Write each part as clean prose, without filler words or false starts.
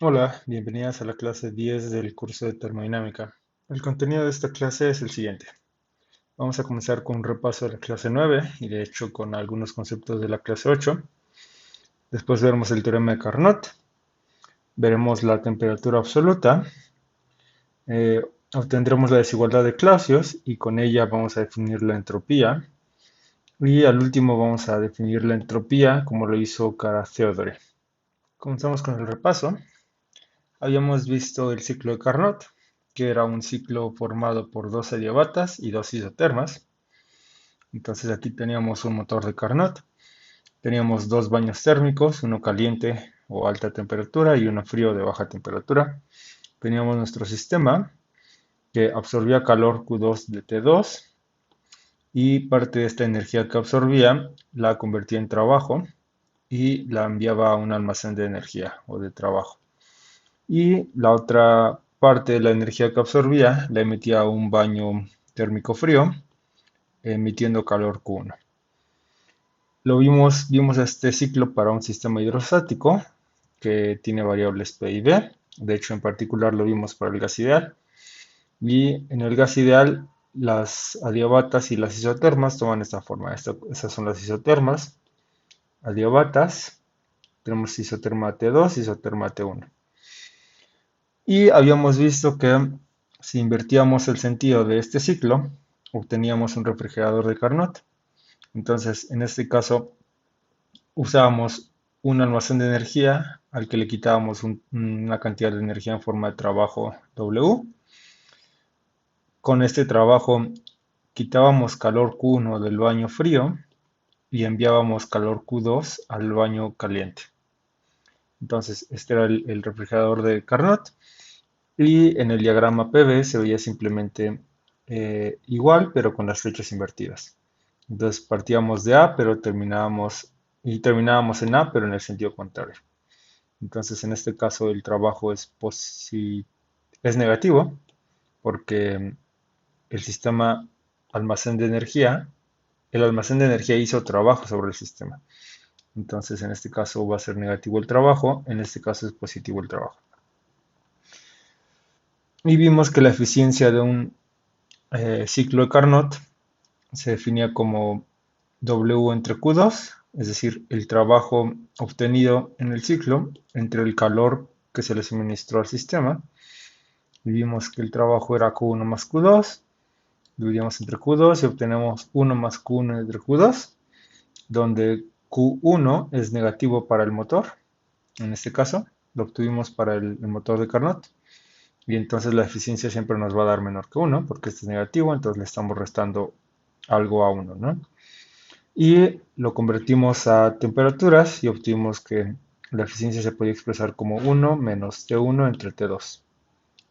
Hola, bienvenidas a la clase 10 del curso de termodinámica. El contenido de esta clase es el siguiente. Vamos a comenzar con un repaso de la clase 9 y de hecho con algunos conceptos de la clase 8. Después veremos el teorema de Carnot, veremos la temperatura absoluta, eh, obtendremos la desigualdad de Clausius y con ella vamos a definir la entropía. Y al último vamos a definir la entropía como lo hizo Kara Theodore. Comenzamos con el repaso. Habíamos visto el ciclo de Carnot, que era un ciclo formado por dos adiabatas y dos isotermas. Entonces aquí teníamos un motor de Carnot, teníamos dos baños térmicos, uno caliente o alta temperatura y uno frío de baja temperatura. Teníamos nuestro sistema que absorbía calor Q2 de T2 y parte de esta energía que absorbía la convertía en trabajo y la enviaba a un almacén de energía o de trabajo. Y la otra parte de la energía que absorbía la emitía a un baño térmico frío, emitiendo calor Q1. Vimos este ciclo para un sistema hidrostático que tiene variables P y B. De hecho, en particular lo vimos para el gas ideal. Y en el gas ideal, las adiabatas y las isotermas toman esta forma. Esas son las isotermas. Adiabatas, tenemos isoterma T2, isoterma T1. Y habíamos visto que si invertíamos el sentido de este ciclo, obteníamos un refrigerador de Carnot. Entonces, en este caso, usábamos un almacén de energía al que le quitábamos una cantidad de energía en forma de trabajo W. Con este trabajo quitábamos calor Q1 del baño frío y enviábamos calor Q2 al baño caliente. Entonces, este era el refrigerador de Carnot. Y en el diagrama PV se veía simplemente igual, pero con las flechas invertidas. Entonces partíamos de A, pero terminábamos en A, pero en el sentido contrario. Entonces en este caso el trabajo es negativo, porque el sistema almacén de energía, el almacén de energía hizo trabajo sobre el sistema. Entonces en este caso va a ser negativo el trabajo, en este caso es positivo el trabajo. Y vimos que la eficiencia de un ciclo de Carnot se definía como W entre Q2, es decir, el trabajo obtenido en el ciclo entre el calor que se le suministró al sistema. Y vimos que el trabajo era Q1 más Q2, dividimos entre Q2 y obtenemos 1 más Q1 entre Q2, donde Q1 es negativo para el motor, en este caso, lo obtuvimos para el motor de Carnot. Y entonces la eficiencia siempre nos va a dar menor que 1, porque este es negativo, entonces le estamos restando algo a 1, ¿no? Y lo convertimos a temperaturas y obtuvimos que la eficiencia se podía expresar como 1 menos T1 entre T2,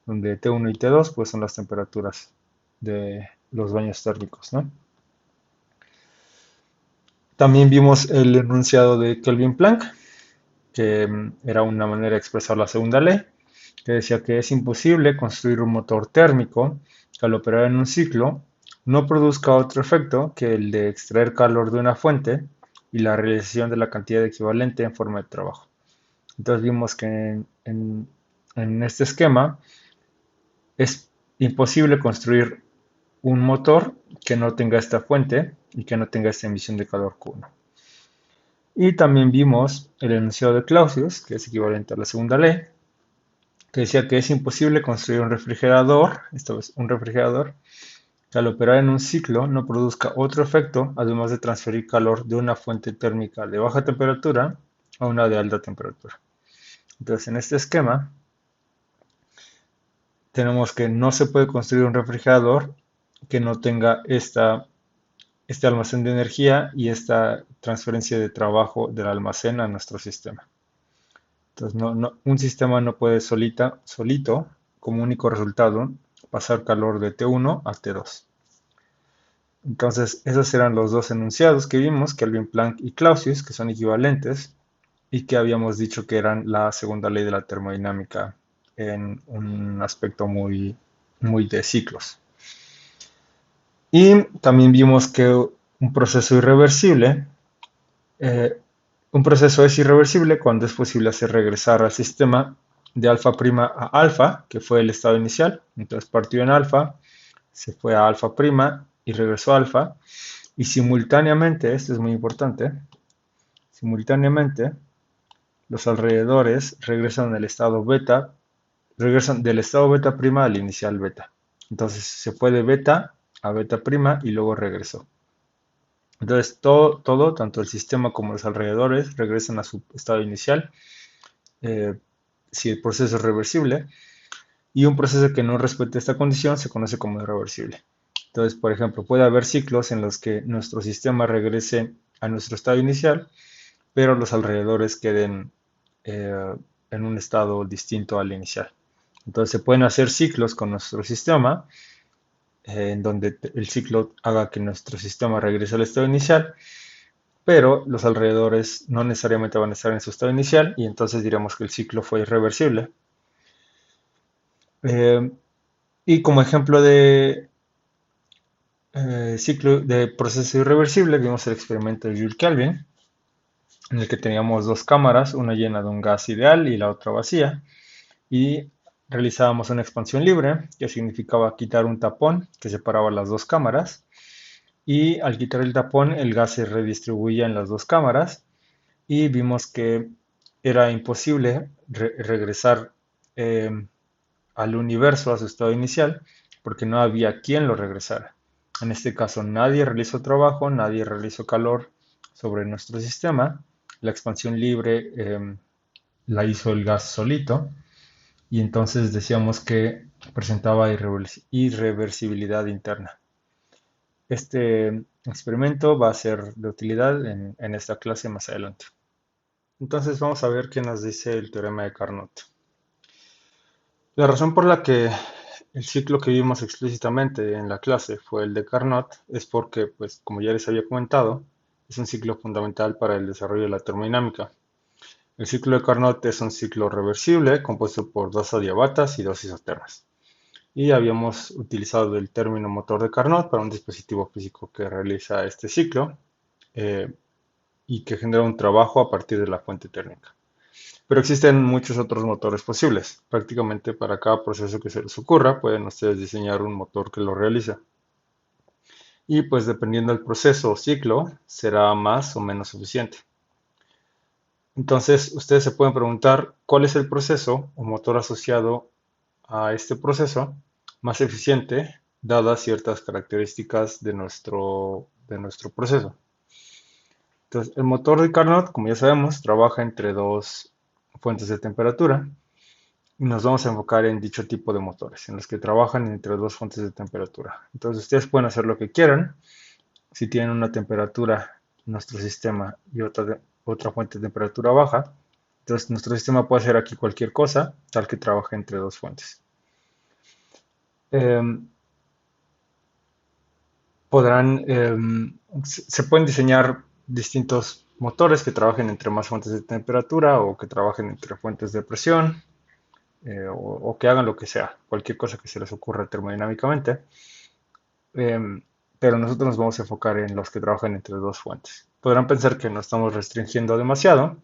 donde T1 y T2 pues son las temperaturas de los baños térmicos, ¿no? También vimos el enunciado de Kelvin-Planck, que era una manera de expresar la segunda ley, que decía que es imposible construir un motor térmico que al operar en un ciclo no produzca otro efecto que el de extraer calor de una fuente y la realización de la cantidad equivalente en forma de trabajo. Entonces vimos que en este esquema es imposible construir un motor que no tenga esta fuente y que no tenga esta emisión de calor Q1. Y también vimos el enunciado de Clausius, que es equivalente a la segunda ley, que decía que es imposible construir un refrigerador, esto es un refrigerador, que al operar en un ciclo no produzca otro efecto, además de transferir calor de una fuente térmica de baja temperatura a una de alta temperatura. Entonces, en este esquema, tenemos que no se puede construir un refrigerador que no tenga este almacén de energía y esta transferencia de trabajo del almacén a nuestro sistema. Entonces, un sistema no puede solito, como único resultado, pasar calor de T1 a T2. Entonces, esos eran los dos enunciados que vimos, Kelvin-Planck y Clausius, que son equivalentes y que habíamos dicho que eran la segunda ley de la termodinámica en un aspecto muy de ciclos. Y también vimos que eh, un proceso es irreversible cuando es posible hacer regresar al sistema de alfa prima a alfa, que fue el estado inicial. Entonces partió en alfa, se fue a alfa prima y regresó a alfa. Y simultáneamente, esto es muy importante, simultáneamente los alrededores regresan del estado beta, regresan del estado beta prima al inicial beta. Entonces se fue de beta a beta prima y luego regresó. Entonces todo, tanto el sistema como los alrededores, regresan a su estado inicial eh, si el proceso es reversible. Y un proceso que no respete esta condición se conoce como irreversible. Entonces, por ejemplo, puede haber ciclos en los que nuestro sistema regrese a nuestro estado inicial, pero los alrededores queden en un estado distinto al inicial. Entonces, se pueden hacer ciclos con nuestro sistema, en donde el ciclo haga que nuestro sistema regrese al estado inicial, pero los alrededores no necesariamente van a estar en su estado inicial y entonces diremos que el ciclo fue irreversible. Eh, y como ejemplo de ciclo de proceso irreversible, vimos el experimento de Jules Kelvin, en el que teníamos dos cámaras, una llena de un gas ideal y la otra vacía, y realizábamos una expansión libre, que significaba quitar un tapón que separaba las dos cámaras, y al quitar el tapón el gas se redistribuía en las dos cámaras, y vimos que era imposible regresar eh, al universo a su estado inicial, porque no había quien lo regresara. En este caso, nadie realizó trabajo, nadie realizó calor sobre nuestro sistema. La expansión libre la hizo el gas solito y entonces decíamos que presentaba irreversibilidad interna. Este experimento va a ser de utilidad en esta clase más adelante. Entonces vamos a ver qué nos dice el teorema de Carnot. La razón por la que el ciclo que vimos explícitamente en la clase fue el de Carnot es porque, pues, como ya les había comentado, es un ciclo fundamental para el desarrollo de la termodinámica. El ciclo de Carnot es un ciclo reversible compuesto por dos adiabatas y dos isotermas. Y habíamos utilizado el término motor de Carnot para un dispositivo físico que realiza este ciclo eh, y que genera un trabajo a partir de la fuente térmica. Pero existen muchos otros motores posibles. Prácticamente para cada proceso que se les ocurra, pueden ustedes diseñar un motor que lo realice. Y pues dependiendo del proceso o ciclo, será más o menos eficiente. Entonces, ustedes se pueden preguntar cuál es el proceso o motor asociado a este proceso más eficiente, dadas ciertas características de nuestro proceso. Entonces, el motor de Carnot, como ya sabemos, trabaja entre dos fuentes de temperatura. Y nos vamos a enfocar en dicho tipo de motores, en los que trabajan entre dos fuentes de temperatura. Entonces, ustedes pueden hacer lo que quieran. Si tienen una temperatura, nuestro sistema, y otra fuente de temperatura baja, entonces nuestro sistema puede hacer aquí cualquier cosa, tal que trabaje entre dos fuentes. Em, se pueden diseñar distintos motores que trabajen entre más fuentes de temperatura o que trabajen entre fuentes de presión o que hagan lo que sea, cualquier cosa que se les ocurra termodinámicamente. Em, pero nosotros nos vamos a enfocar en los que trabajan entre dos fuentes. Podrán pensar que no estamos restringiendo demasiado,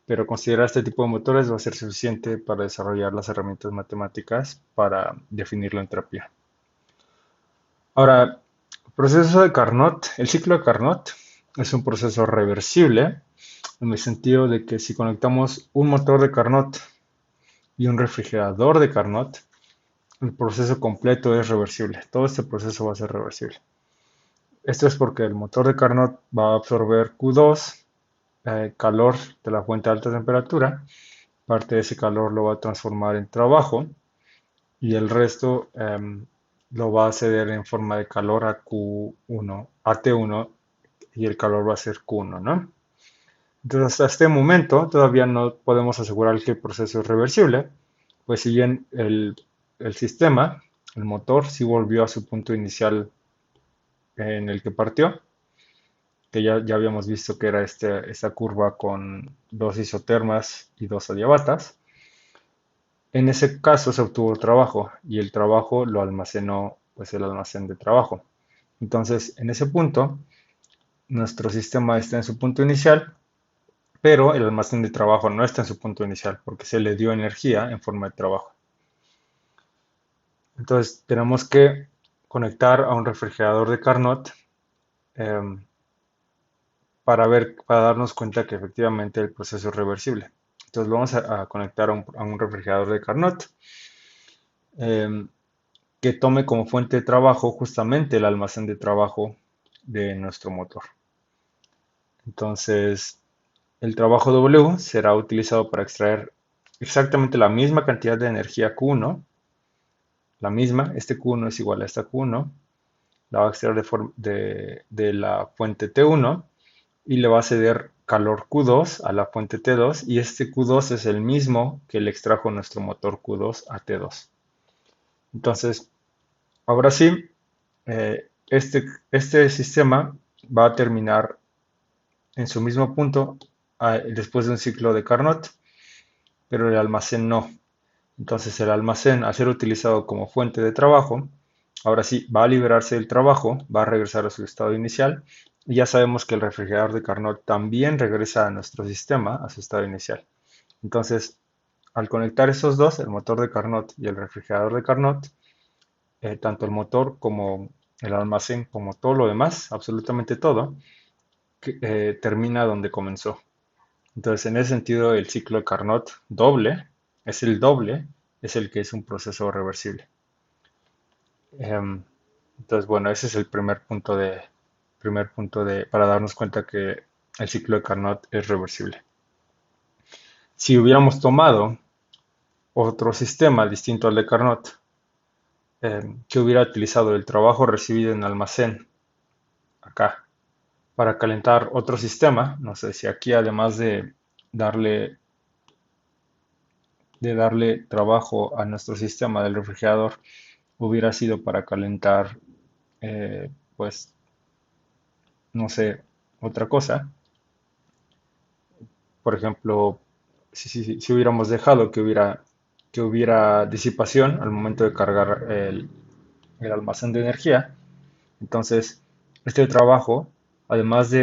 pero considerar este tipo de motores va a ser suficiente para desarrollar las herramientas matemáticas para definir la entropía. Ahora, el proceso de Carnot, el ciclo de Carnot es un proceso reversible en el sentido de que si conectamos un motor de Carnot y un refrigerador de Carnot, el proceso completo es reversible. Todo este proceso va a ser reversible. Esto es porque el motor de Carnot va a absorber Q2, calor de la fuente de alta temperatura. Parte de ese calor lo va a transformar en trabajo y el resto lo va a ceder en forma de calor a Q1, a T1 y el calor va a ser Q1, ¿no? Entonces hasta este momento todavía no podemos asegurar que el proceso es reversible, pues si bien el sistema, el motor, sí volvió a su punto inicial en el que partió, que ya habíamos visto que era esta curva con dos isotermas y dos adiabatas. En ese caso se obtuvo trabajo y el trabajo lo almacenó pues el almacén de trabajo. Entonces, en ese punto, nuestro sistema está en su punto inicial pero el almacén de trabajo no está en su punto inicial porque se le dio energía en forma de trabajo. Entonces tenemos que conectar a un refrigerador de Carnot em, para darnos cuenta que efectivamente el proceso es reversible. Entonces lo vamos a conectar a un refrigerador de Carnot em, que tome como fuente de trabajo justamente el almacén de trabajo de nuestro motor. Entonces, el trabajo W será utilizado para extraer exactamente la misma cantidad de energía Q1, la misma, este Q1 es igual a esta Q1, la va a extraer de la fuente T1 y le va a ceder calor Q2 a la fuente T2 y este Q2 es el mismo que le extrajo nuestro motor Q2 a T2. Entonces, ahora sí, este sistema va a terminar en su mismo punto después de un ciclo de Carnot, pero el almacén no. Entonces el almacén, al ser utilizado como fuente de trabajo, ahora sí va a liberarse del trabajo, va a regresar a su estado inicial. Y ya sabemos que el refrigerador de Carnot también regresa a nuestro sistema, a su estado inicial. Entonces, al conectar esos dos, el motor de Carnot y el refrigerador de Carnot, tanto el motor como el almacén, como todo lo demás, absolutamente todo, termina donde comenzó. Entonces, en ese sentido, el ciclo de Carnot doble, es el que es un proceso reversible. Em, entonces, bueno, ese es el para darnos cuenta que el ciclo de Carnot es reversible. Si hubiéramos tomado otro sistema distinto al de Carnot, que hubiera utilizado el trabajo recibido en almacén acá para calentar otro sistema, no sé si aquí además darle de darle trabajo a nuestro sistema del refrigerador hubiera sido para calentar, pues, no sé, otra cosa. Por ejemplo, si hubiéramos dejado que hubiera disipación al momento de cargar el almacén de energía, entonces este trabajo, además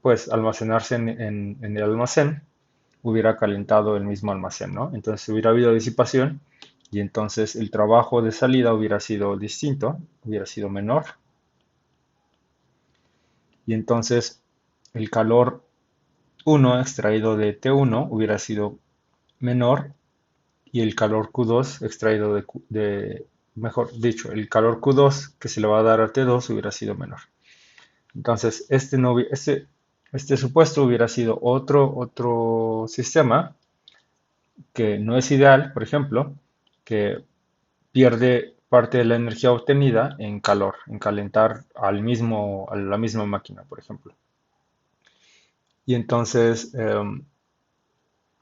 pues, almacenarse en el almacén, hubiera calentado el mismo almacén, ¿no? Entonces hubiera habido disipación y entonces el trabajo de salida hubiera sido distinto, hubiera sido menor y entonces el calor 1 extraído de T1 hubiera sido menor y el calor Q2 extraído mejor dicho, el calor Q2 que se le va a dar a T2 hubiera sido menor. Entonces, este supuesto hubiera sido otro sistema que no es ideal, por ejemplo, que pierde parte de la energía obtenida en calor, en calentar a la misma máquina, por ejemplo. Y entonces,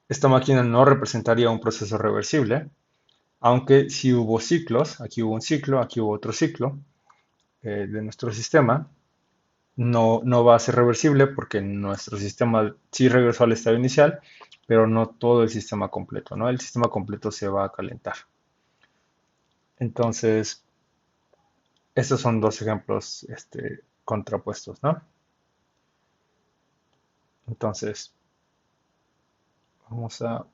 esta máquina no representaría un proceso reversible, aunque si hubo ciclos, aquí hubo un ciclo, aquí hubo otro ciclo de nuestro sistema, no va a ser reversible porque nuestro sistema sí regresó al estado inicial, pero no todo el sistema completo, ¿no? El sistema completo se va a calentar. Entonces, estos son dos ejemplos contrapuestos, ¿no? Entonces, vamos a...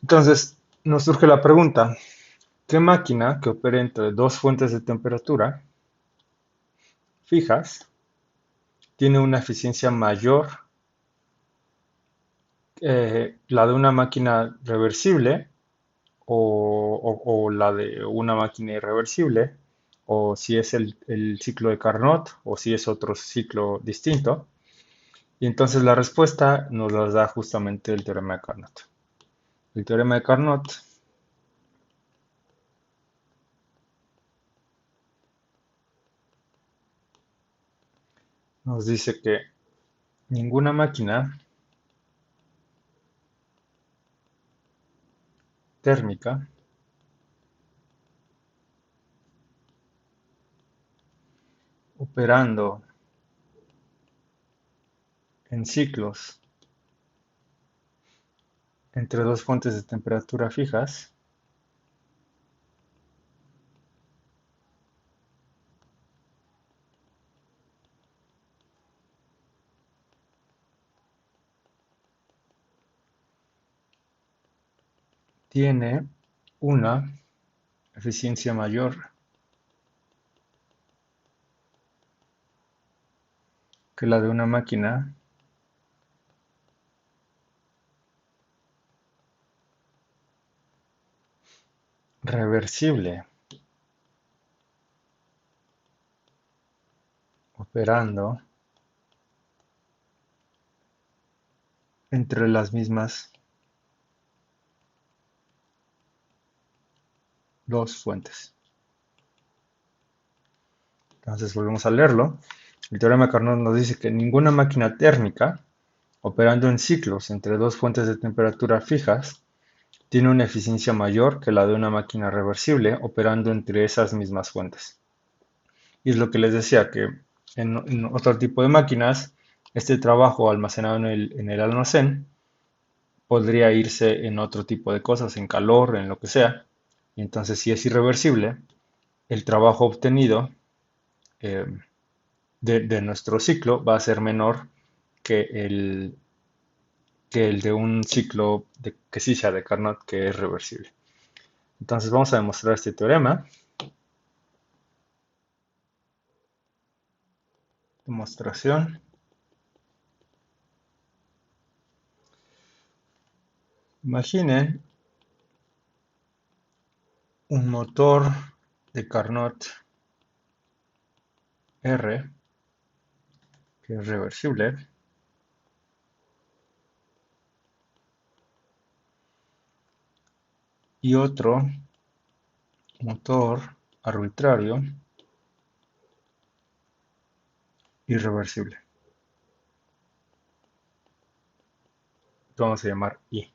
Entonces, nos surge la pregunta, ¿qué máquina que opere entre dos fuentes de temperatura fijas tiene una eficiencia mayor, la de una máquina reversible o la de una máquina irreversible, o si es el ciclo de Carnot, o si es otro ciclo distinto? Y entonces la respuesta nos la da justamente el teorema de Carnot. El teorema de Carnot nos dice que ninguna máquina térmica operando en ciclos entre dos fuentes de temperatura fijas tiene una eficiencia mayor que la de una máquina reversible operando entre las mismas dos fuentes. Entonces volvemos a leerlo. El teorema de Carnot nos dice que ninguna máquina térmica operando en ciclos entre dos fuentes de temperatura fijas tiene una eficiencia mayor que la de una máquina reversible operando entre esas mismas fuentes. Y es lo que les decía, que en otro tipo de máquinas, este trabajo almacenado en el almacén podría irse en otro tipo de cosas, en calor, en lo que sea. Y entonces, si es irreversible, el trabajo obtenido eh, de nuestro ciclo va a ser menor que el de un ciclo que sí sea de Carnot, que es reversible. Entonces vamos a demostrar este teorema. Demostración. Imaginen un motor de Carnot R, que es reversible, y otro motor arbitrario irreversible. Lo vamos a llamar I.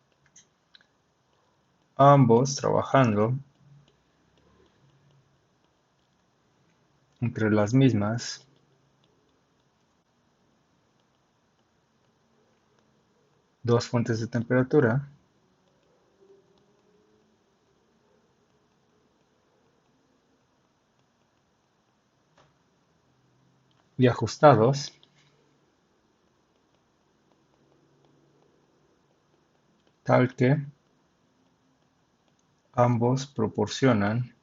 Ambos trabajando entre las mismas dos fuentes de temperatura y ajustados tal que ambos proporcionan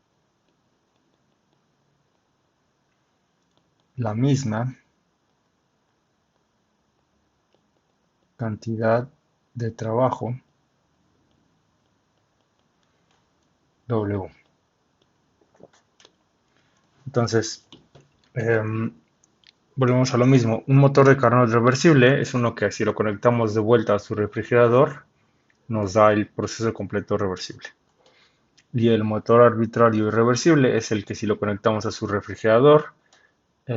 la misma cantidad de trabajo W. Entonces, volvemos a lo mismo. Un motor de Carnot reversible es uno que si lo conectamos de vuelta a su refrigerador, nos da el proceso completo reversible. Y el motor arbitrario irreversible es el que si lo conectamos a su refrigerador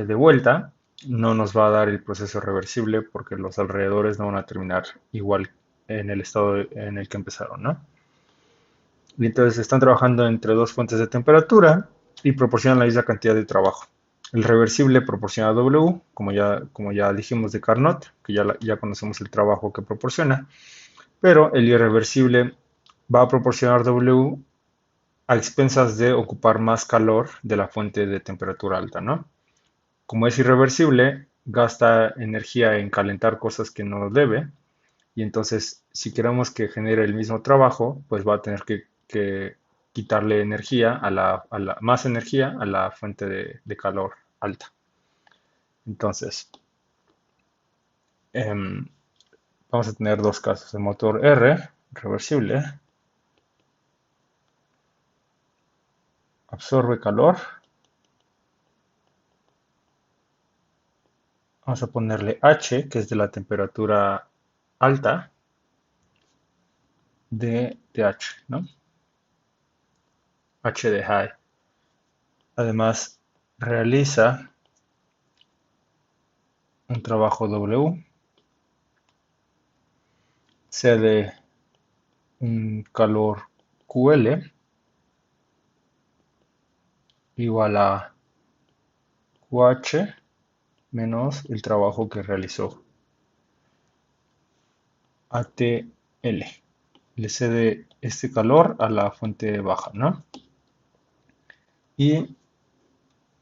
de vuelta, no nos va a dar el proceso reversible porque los alrededores no van a terminar igual en el estado en el que empezaron, ¿no? Y entonces están trabajando entre dos fuentes de temperatura y proporcionan la misma cantidad de trabajo. El reversible proporciona W, como ya dijimos de Carnot, que ya conocemos el trabajo que proporciona, pero el irreversible va a proporcionar W a expensas de ocupar más calor de la fuente de temperatura alta, ¿no? Como es irreversible, gasta energía en calentar cosas que no debe, y entonces si queremos que genere el mismo trabajo, pues va a tener que quitarle energía más energía a la fuente de calor alta. Entonces, em, vamos a tener dos casos. El motor R, reversible, absorbe calor. Vamos a ponerle H, que es de la temperatura alta de TH, ¿no? H de high. Además, realiza un trabajo W, cede un calor QL igual a QH menos el trabajo que realizó ATL. Le cede este calor a la fuente baja, ¿no? Y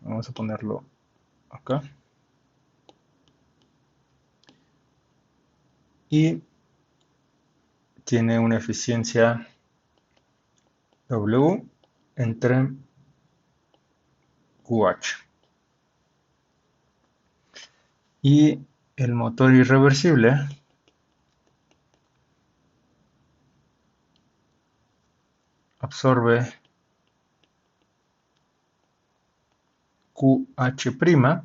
vamos a ponerlo acá. Y tiene una eficiencia W entre QH. Y el motor irreversible absorbe QH'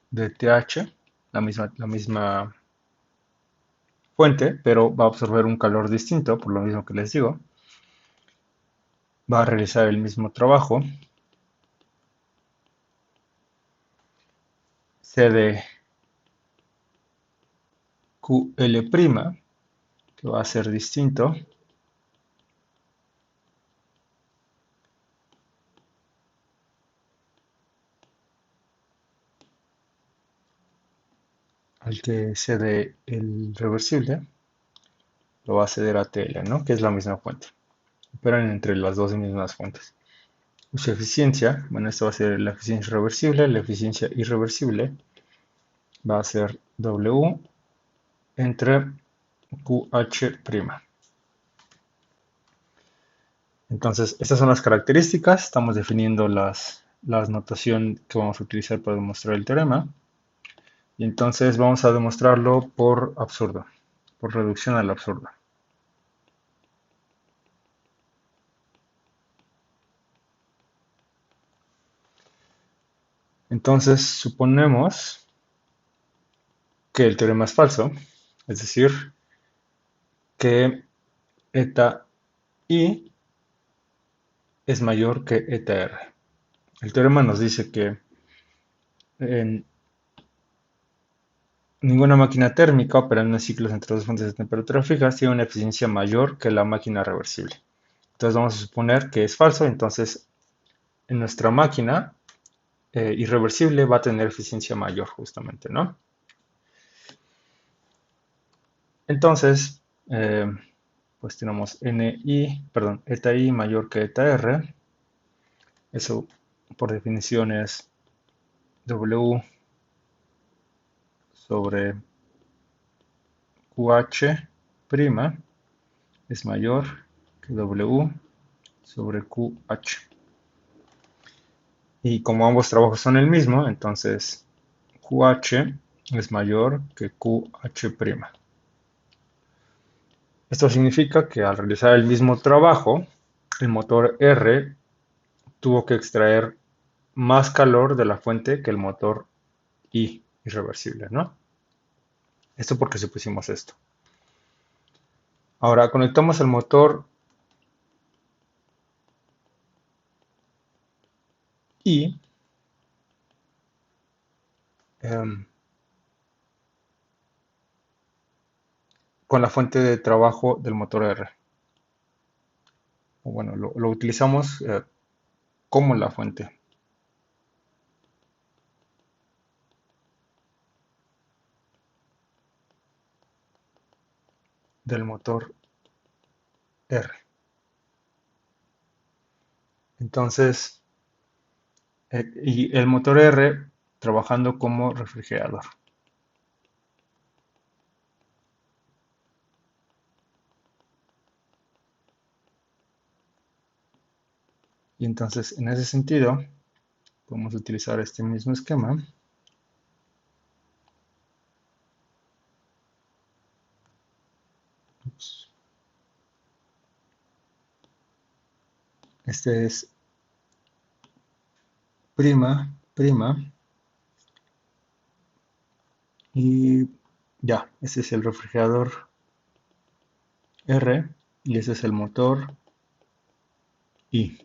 de TH, la misma fuente, pero va a absorber un calor distinto, por lo mismo que les digo. Va a realizar el mismo trabajo. Cede QL', que va a ser distinto. Al que cede el reversible, lo va a ceder a TL, ¿no? Que es la misma fuente. Operan entre las dos mismas fuentes. Su eficiencia, bueno, esto va a ser la eficiencia reversible, la eficiencia irreversible va a ser W entre QH'. Entonces, estas son las características. Estamos definiendo las notación que vamos a utilizar para demostrar el teorema. Y entonces vamos a demostrarlo por absurdo, por reducción al absurdo. Entonces, suponemos que el teorema es falso, es decir, que eta I es mayor que eta R. El teorema nos dice que en ninguna máquina térmica operando en ciclos entre dos fuentes de temperatura fijas tiene una eficiencia mayor que la máquina reversible. Entonces vamos a suponer que es falso, entonces en nuestra máquina irreversible va a tener eficiencia mayor justamente, ¿no? Entonces, pues tenemos eta I mayor que eta R. Eso por definición es W sobre QH' es mayor que W sobre QH. Y como ambos trabajos son el mismo, entonces QH es mayor que QH'. Esto significa que al realizar el mismo trabajo, el motor R tuvo que extraer más calor de la fuente que el motor I irreversible, ¿no? Esto porque supusimos esto. Ahora conectamos el motor I con la fuente de trabajo del motor R. O bueno, lo utilizamos como la fuente del motor R. Entonces, y el motor R trabajando como refrigerador. Y entonces, en ese sentido, podemos utilizar este mismo esquema. Ups. Este es prima, y ya, este es el refrigerador R y ese es el motor I.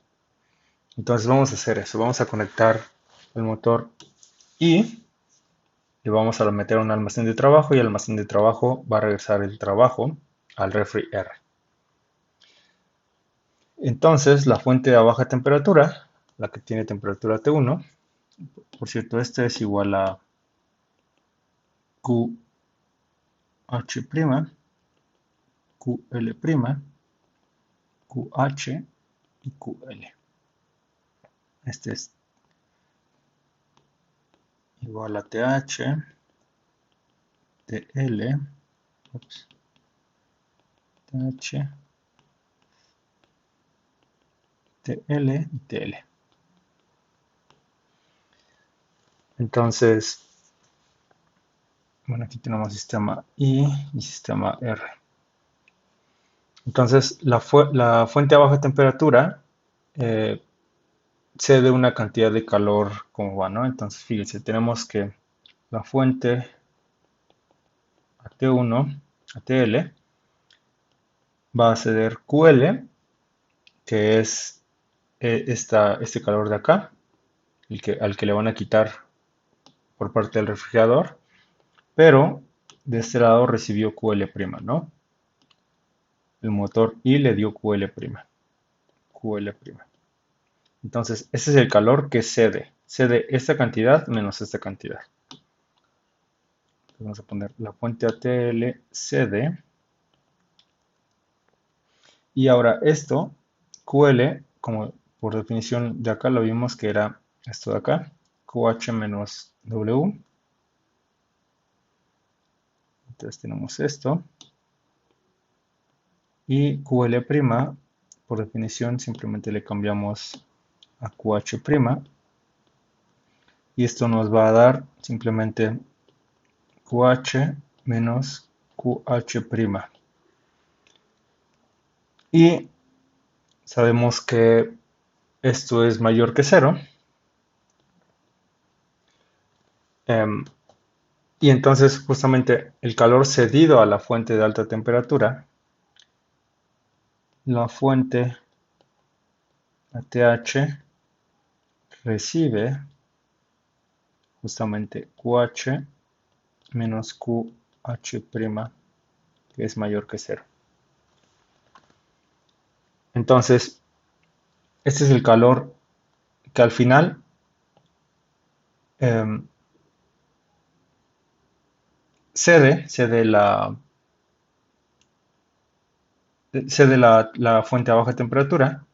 Entonces vamos a hacer eso, vamos a conectar el motor I y vamos a meter un almacén de trabajo y el almacén de trabajo va a regresar el trabajo al refri R. Entonces la fuente a baja temperatura, la que tiene temperatura T1, por cierto, este es igual a QH', QL', QH y QL. Este es igual a TH, TL, ups, TH TL y TL. Entonces, bueno, aquí tenemos sistema I y sistema R. Entonces, la fuente a baja temperatura eh, cede una cantidad de calor como va, ¿no? Entonces, fíjense, tenemos que la fuente a T1, a TL, va a ceder QL, que es este calor de acá, al que le van a quitar por parte del refrigerador, pero de este lado recibió QL', ¿no? El motor I le dio QL'. Entonces, ese es el calor que cede. Cede esta cantidad menos esta cantidad. Entonces, vamos a poner la fuente ATL cede. Y ahora esto, QL, como por definición de acá lo vimos que era esto de acá, QH menos W. Entonces tenemos esto. Y QL', por definición, simplemente le cambiamos a QH'. Y esto nos va a dar simplemente QH menos QH'. Y sabemos que esto es mayor que cero. em, y entonces justamente el calor cedido a la fuente de alta temperatura, la fuente ATH recibe justamente QH menos QH', que es mayor que cero. Entonces, este es el calor que al final em, cede la fuente a baja temperatura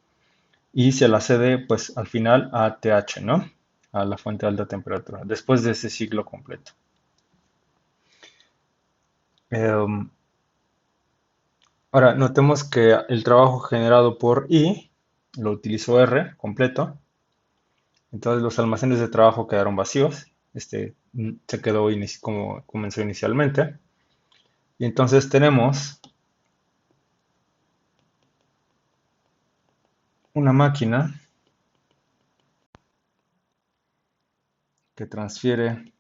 y se la cede pues al final a TH, ¿no? A la fuente de alta temperatura, después de ese ciclo completo. Em, Ahora, notemos que el trabajo generado por I lo utilizó R completo, entonces los almacenes de trabajo quedaron vacíos, se quedó como comenzó inicialmente, y entonces tenemos una máquina que transfiere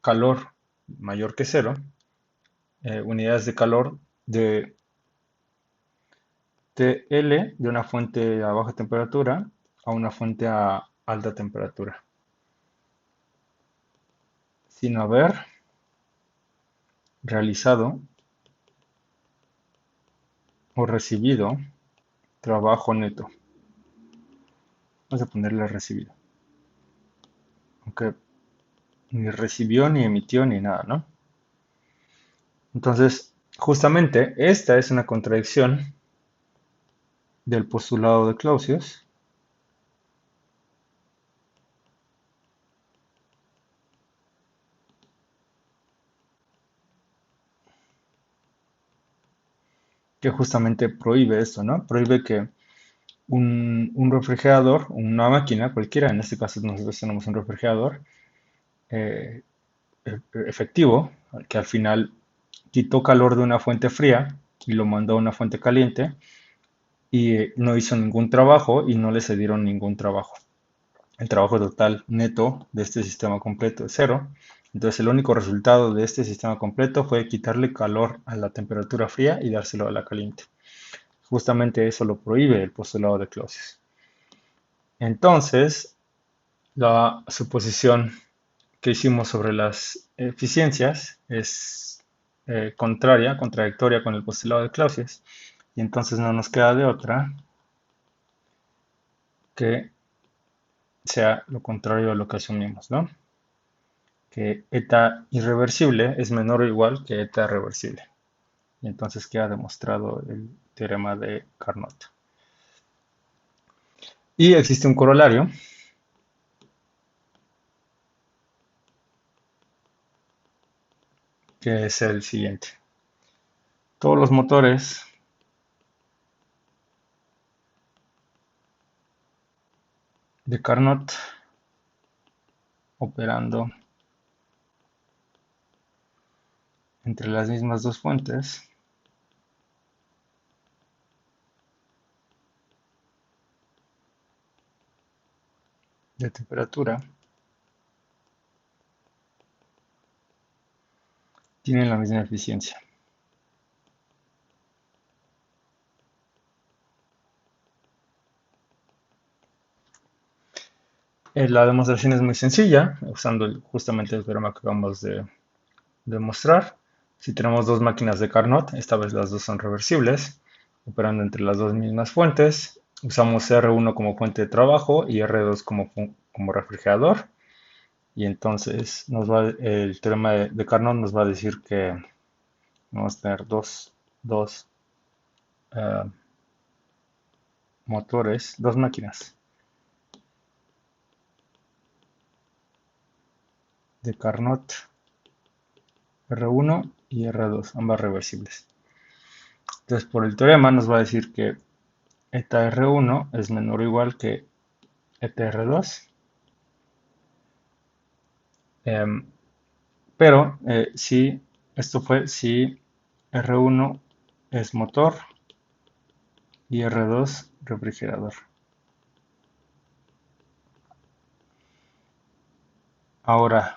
calor mayor que cero, unidades de calor de TL, de una fuente a baja temperatura a una fuente a alta temperatura, sin haber realizado o recibido trabajo neto. Vamos a ponerle recibido, aunque ni recibió ni emitió ni nada, ¿no? Entonces, justamente esta es una contradicción del postulado de Clausius, que justamente prohíbe esto, ¿no? Prohíbe que un refrigerador, una máquina cualquiera, en este caso nosotros tenemos un refrigerador eh, efectivo, que al final quitó calor de una fuente fría y lo mandó a una fuente caliente y no hizo ningún trabajo y no le cedieron ningún trabajo. El trabajo total neto de este sistema completo es cero. Entonces el único resultado de este sistema completo fue quitarle calor a la temperatura fría y dárselo a la caliente. Justamente eso lo prohíbe el postulado de Clausius. Entonces, la suposición que hicimos sobre las eficiencias es contradictoria con el postulado de Clausius. Y entonces no nos queda de otra que sea lo contrario a lo que asumimos, ¿no? Que eta irreversible es menor o igual que eta reversible. Y entonces queda demostrado el teorema de Carnot. Y existe un corolario que es el siguiente. Todos los motores de Carnot operando entre las mismas dos fuentes de temperatura tienen la misma eficiencia. La demostración es muy sencilla, usando justamente el teorema que acabamos de demostrar. Si tenemos dos máquinas de Carnot, esta vez las dos son reversibles, operando entre las dos mismas fuentes. Usamos R1 como fuente de trabajo y R2 como refrigerador. Y entonces el teorema de Carnot nos va a decir que vamos a tener dos eh, motores, dos máquinas de Carnot R1 y R2, ambas reversibles. Entonces, por el teorema nos va a decir que eta R1 es menor o igual que eta R2. Em, pero si R1 es motor y R2 refrigerador. Ahora,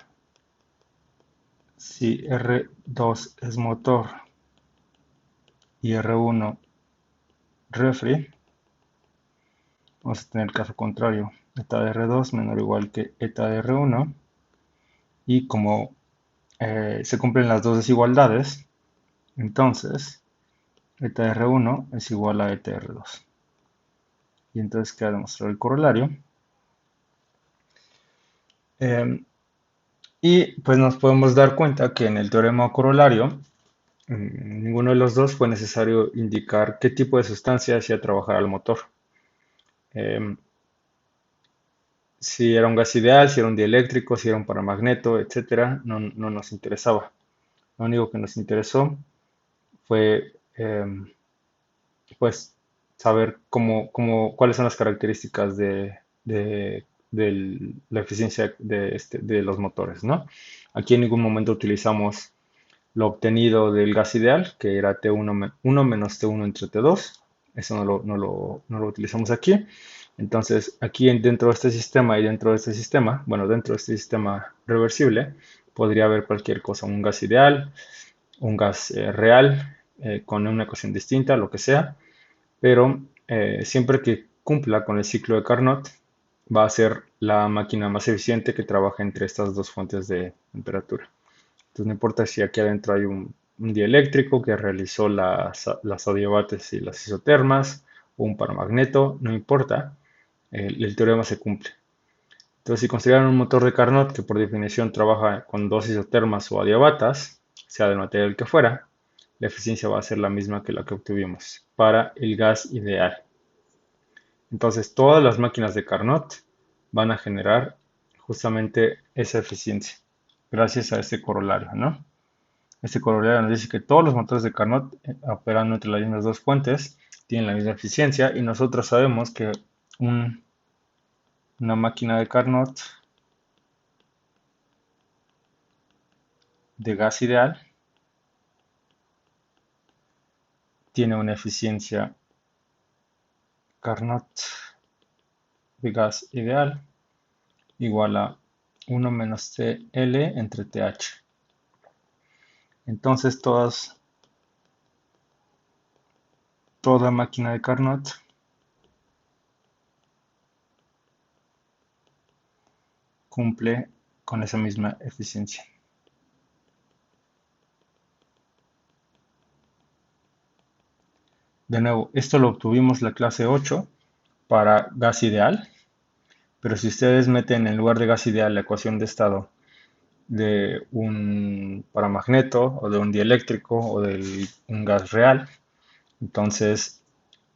si R2 es motor y R1 refri, vamos a tener el caso contrario. Eta de R2 menor o igual que eta de R1. Y como se cumplen las dos desigualdades, entonces eta de R1 es igual a eta de R2. Y entonces queda demostrado el corolario. Y pues nos podemos dar cuenta que en el teorema corolario, ninguno de los dos fue necesario indicar qué tipo de sustancia hacía trabajar al motor. Em, si era un gas ideal, si era un dieléctrico, si era un paramagneto, etcétera, no nos interesaba. Lo único que nos interesó fue pues saber cuáles son las características de la eficiencia de los motores, ¿no? Aquí en ningún momento utilizamos lo obtenido del gas ideal, que era T1 menos T1 entre T2. Eso no lo utilizamos aquí. Entonces, aquí dentro de este sistema y dentro de este sistema, bueno, dentro de este sistema reversible, podría haber cualquier cosa, un gas ideal, un gas real, con una ecuación distinta, lo que sea, pero siempre que cumpla con el ciclo de Carnot, va a ser la máquina más eficiente que trabaja entre estas dos fuentes de temperatura. Entonces no importa si aquí adentro hay un dieléctrico que realizó las adiabates y las isotermas, o un paramagneto, no importa, el teorema se cumple. Entonces si consideran un motor de Carnot que por definición trabaja con dos isotermas o adiabatas, sea del material que fuera, la eficiencia va a ser la misma que la que obtuvimos para el gas ideal. Entonces todas las máquinas de Carnot van a generar justamente esa eficiencia gracias a este corolario, ¿no? Este corolario nos dice que todos los motores de Carnot operando entre las mismas dos fuentes tienen la misma eficiencia y nosotros sabemos que una máquina de Carnot de gas ideal tiene una eficiencia Carnot de gas ideal igual a 1 menos TL entre TH. Entonces toda máquina de Carnot cumple con esa misma eficiencia. De nuevo, esto lo obtuvimos la clase 8 para gas ideal, pero si ustedes meten en lugar de gas ideal la ecuación de estado de un paramagneto o de un dieléctrico o de un gas real, entonces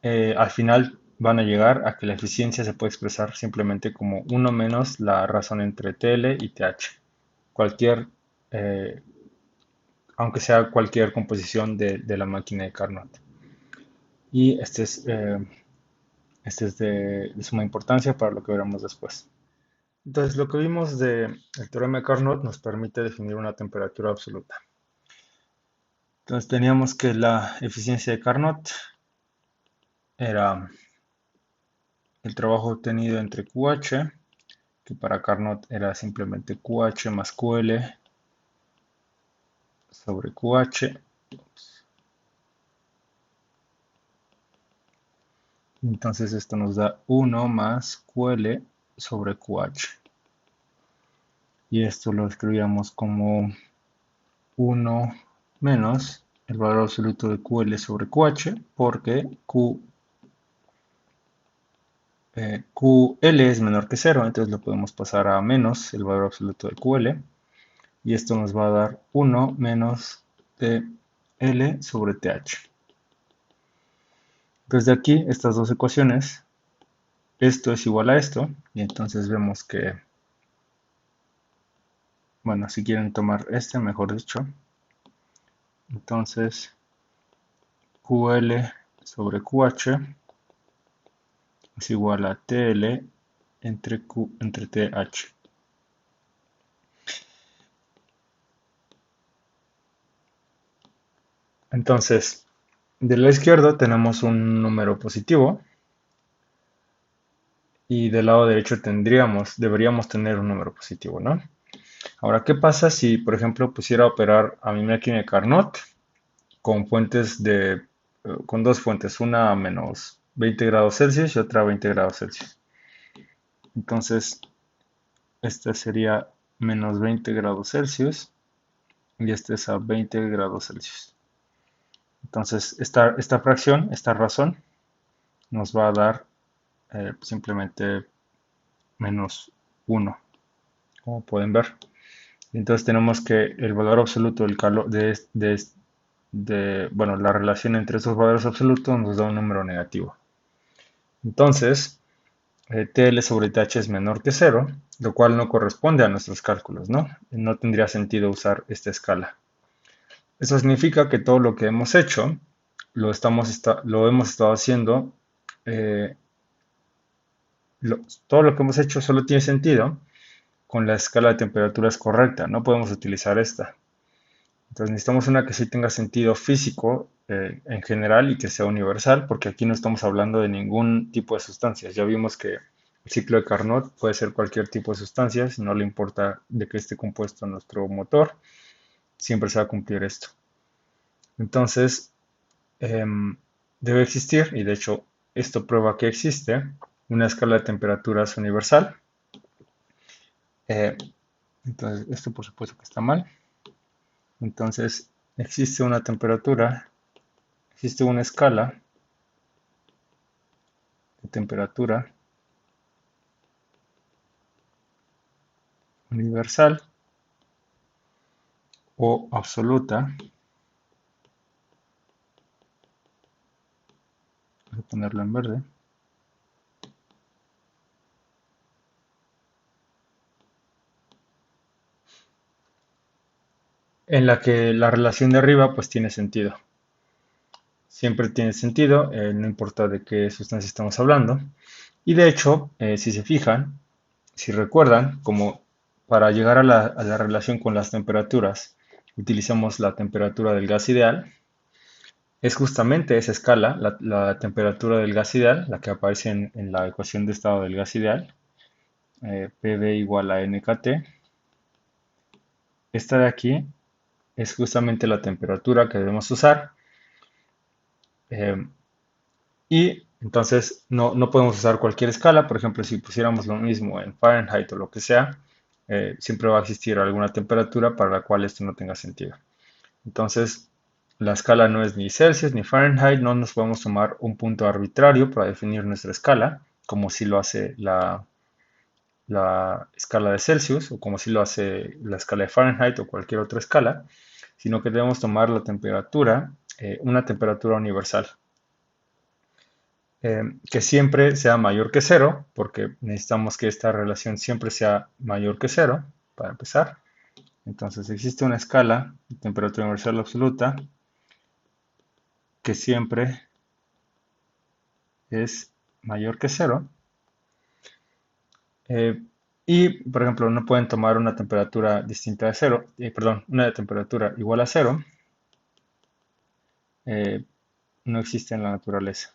al final van a llegar a que la eficiencia se puede expresar simplemente como 1 menos la razón entre TL y TH. Cualquier aunque sea cualquier composición de la máquina de Carnot. Y este es de suma importancia para lo que veremos después. Entonces, lo que vimos del teorema de Carnot nos permite definir una temperatura absoluta. Entonces, teníamos que la eficiencia de Carnot era el trabajo obtenido entre QH, que para Carnot era simplemente QH más QL sobre QH. Entonces esto nos da 1 más QL sobre QH. Y esto lo escribíamos como 1 menos el valor absoluto de QL sobre QH, porque QL es menor que 0, entonces lo podemos pasar a menos el valor absoluto de QL. Y esto nos va a dar 1 menos TL sobre TH. Entonces de aquí, estas dos ecuaciones, esto es igual a esto, y entonces vemos que, bueno, si quieren tomar este, mejor dicho, entonces QL sobre QH es igual a TL entre TH. Entonces, del lado izquierdo tenemos un número positivo y del lado derecho deberíamos tener un número positivo, ¿no? Ahora, ¿qué pasa si, por ejemplo, pusiera a operar a mi máquina de Carnot con con dos fuentes, una a menos 20 grados Celsius y otra a 20 grados Celsius? Entonces, esta sería menos 20 grados Celsius y este es a 20 grados Celsius. Entonces, esta fracción, esta razón, nos va a dar simplemente menos 1, como pueden ver. Entonces tenemos que el valor absoluto del calor bueno, la relación entre esos valores absolutos nos da un número negativo. Entonces, TL sobre TH es menor que 0, lo cual no corresponde a nuestros cálculos, ¿no? No tendría sentido usar esta escala. Eso significa que todo lo que hemos hecho lo hemos estado haciendo, eh, todo lo que hemos hecho solo tiene sentido con la escala de temperaturas correcta, no podemos utilizar esta. Entonces necesitamos una que sí tenga sentido físico en general y que sea universal, porque aquí no estamos hablando de ningún tipo de sustancias. Ya vimos que el ciclo de Carnot puede ser cualquier tipo de sustancias, no le importa de qué esté compuesto nuestro motor, siempre se va a cumplir esto. Entonces, debe existir, y de hecho esto prueba que existe, una escala de temperaturas universal. Eh, entonces, esto por supuesto que está mal. Entonces, existe una temperatura, existe una escala de temperatura universal o absoluta. Voy a ponerlo en verde. En la que la relación de arriba pues tiene sentido. Siempre tiene sentido, no importa de qué sustancia estamos hablando. Y de hecho, si se fijan, si recuerdan, como para llegar a la relación con las temperaturas, utilizamos la temperatura del gas ideal. Es justamente esa escala, la temperatura del gas ideal, la que aparece en la ecuación de estado del gas ideal, PV igual a NKT. Esta de aquí es justamente la temperatura que debemos usar. eh, y entonces no podemos usar cualquier escala. Por ejemplo, si pusiéramos lo mismo en Fahrenheit o lo que sea, siempre va a existir alguna temperatura para la cual esto no tenga sentido. Entonces, la escala no es ni Celsius ni Fahrenheit, no nos podemos tomar un punto arbitrario para definir nuestra escala, como si lo hace la escala de Celsius o como si lo hace la escala de Fahrenheit o cualquier otra escala, sino que debemos tomar la temperatura, una temperatura universal, que siempre sea mayor que cero, porque necesitamos que esta relación siempre sea mayor que cero, para empezar. Entonces existe una escala de temperatura universal absoluta que siempre es mayor que cero. eh, y, por ejemplo, no pueden tomar una temperatura distinta de cero, perdón, una temperatura igual a cero, eh, no existe en la naturaleza.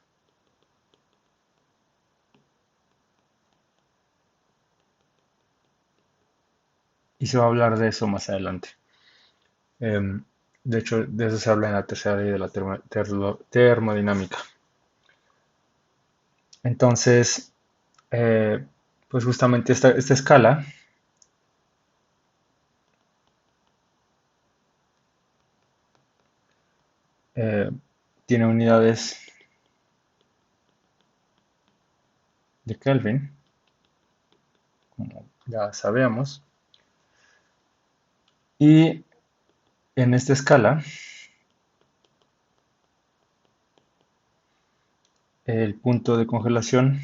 Y se va a hablar de eso más adelante. Em, de hecho, de eso se habla en la tercera ley de la termodinámica. Entonces, eh, pues justamente esta escala eh, tiene unidades de Kelvin, como ya sabemos, y en esta escala el punto de congelación,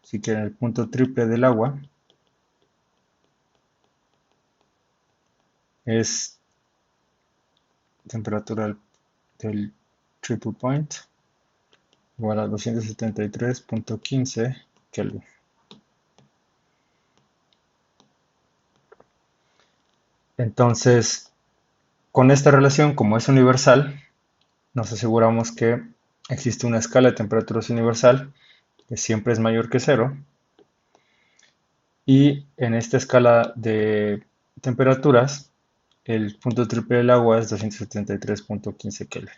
si quieren el punto triple del agua, es temperatura del triple point igual a 273.15 Kelvin. Entonces, con esta relación, como es universal, nos aseguramos que existe una escala de temperaturas universal que siempre es mayor que cero. Y en esta escala de temperaturas, el punto triple del agua es 273.15 Kelvin.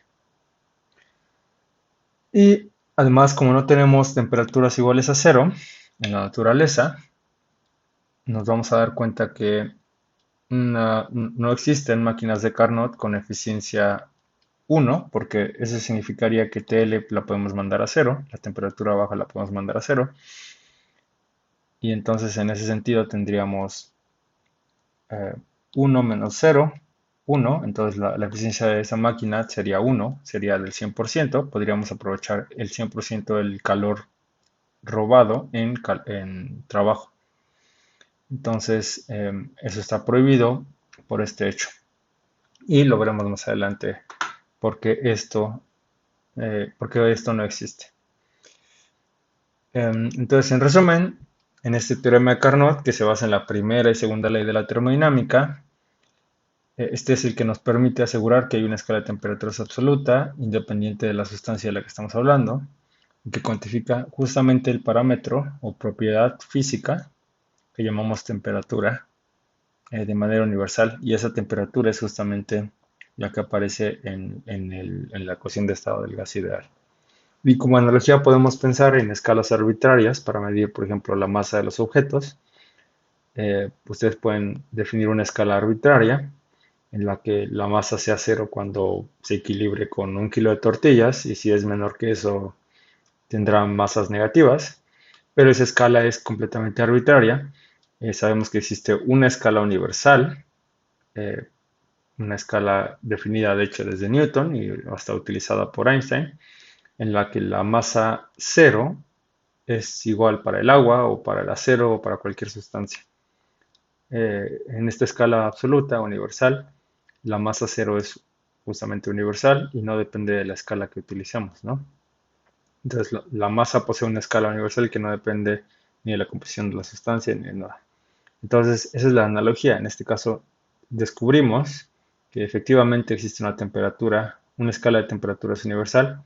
Y además, como no tenemos temperaturas iguales a cero en la naturaleza, nos vamos a dar cuenta que no existen máquinas de Carnot con eficiencia 1, porque eso significaría que TL la podemos mandar a cero, la temperatura baja la podemos mandar a cero, y entonces en ese sentido tendríamos eh, 1 menos cero, 1, entonces la eficiencia de esa máquina sería 1, sería del 100%, podríamos aprovechar el 100% del calor robado en trabajo. Entonces, eso está prohibido por este hecho. Y lo veremos más adelante porque esto no existe. Entonces, en resumen, en este teorema de Carnot, que se basa en la primera y segunda ley de la termodinámica, este es el que nos permite asegurar que hay una escala de temperaturas absoluta, independiente de la sustancia de la que estamos hablando, que cuantifica justamente el parámetro o propiedad física que llamamos temperatura de manera universal, y esa temperatura es justamente la que aparece en la ecuación de estado del gas ideal. Y como analogía podemos pensar en escalas arbitrarias para medir, por ejemplo, la masa de los objetos. Ustedes pueden definir una escala arbitraria en la que la masa sea cero cuando se equilibre con 1 kilo de tortillas, y si es menor que eso tendrá masas negativas, pero esa escala es completamente arbitraria. Sabemos que existe una escala universal, eh, una escala definida de hecho desde Newton y hasta utilizada por Einstein, en la que la masa cero es igual para el agua o para el acero o para cualquier sustancia. En esta escala absoluta, universal, la masa cero es justamente universal y no depende de la escala que utilicemos, ¿no? Entonces, la masa posee una escala universal que no depende ni de la composición de la sustancia ni de nada. Entonces, esa es la analogía. En este caso, descubrimos que efectivamente existe una temperatura, una escala de temperaturas universal,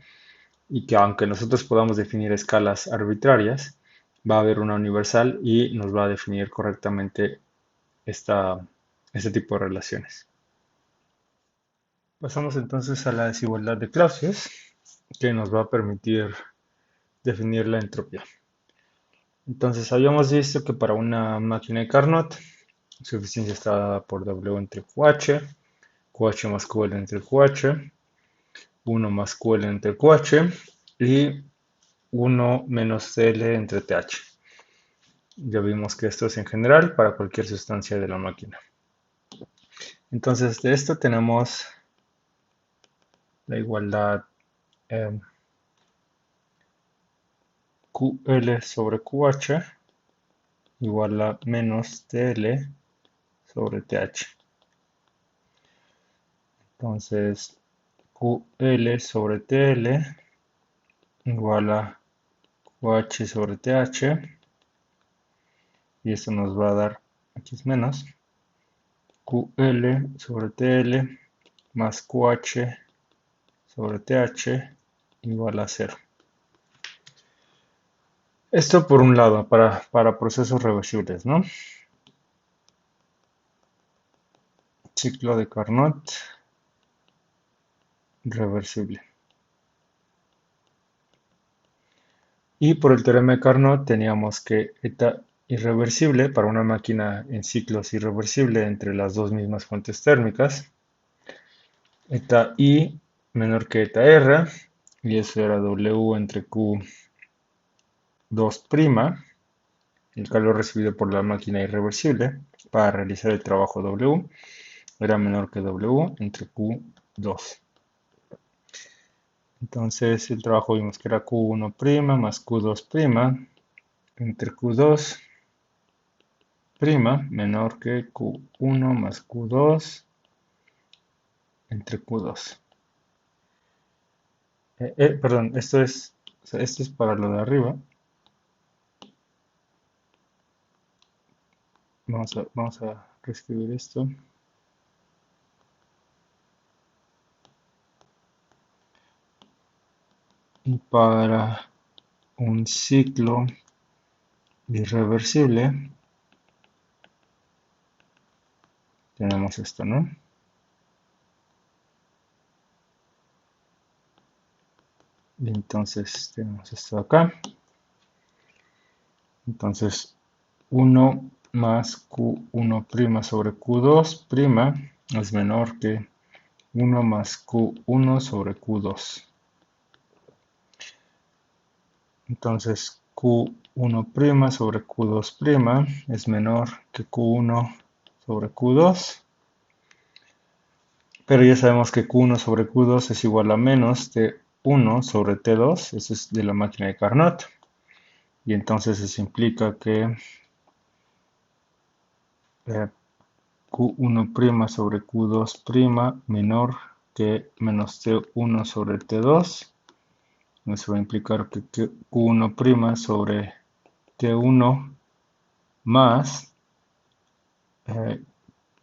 y que aunque nosotros podamos definir escalas arbitrarias, va a haber una universal y nos va a definir correctamente este tipo de relaciones. Pasamos entonces a la desigualdad de Clausius, que nos va a permitir definir la entropía. Entonces, habíamos visto que para una máquina de Carnot, su eficiencia está dada por W entre QH, QH más QL entre QH, 1 más QL entre QH y 1 menos CL entre TH. Ya vimos que esto es en general para cualquier sustancia de la máquina. Entonces, de esto tenemos la igualdad QL sobre QH igual a menos TL sobre TH. Entonces, QL sobre TL igual a QH sobre TH. Y esto nos va a dar, aquí es menos, QL sobre TL más QH sobre TH igual a 0. Esto por un lado, para procesos reversibles, ¿no? Ciclo de Carnot reversible. Y por el teorema de Carnot teníamos que eta irreversible para una máquina en ciclos irreversible entre las dos mismas fuentes térmicas, eta I menor que eta R, y eso era W entre Q2', el calor recibido por la máquina irreversible para realizar el trabajo W era menor que W entre Q2. Entonces el trabajo vimos que era Q1' más Q2' entre Q2' menor que Q1 más Q2 entre Q2. Perdón, esto es para lo de arriba. Vamos a reescribir esto. Y para un ciclo irreversible tenemos esto, ¿no? Y entonces tenemos esto acá. Entonces 1 más Q1' sobre Q2' es menor que 1 más Q1 sobre Q2. Entonces Q1' sobre Q2' es menor que Q1 sobre Q2. Pero ya sabemos que Q1 sobre Q2 es igual a menos T1 sobre T2. Eso es de la máquina de Carnot. Y entonces eso implica que Q1' sobre Q2' menor que menos T1 sobre T2. Eso va a implicar que Q1' sobre T1 más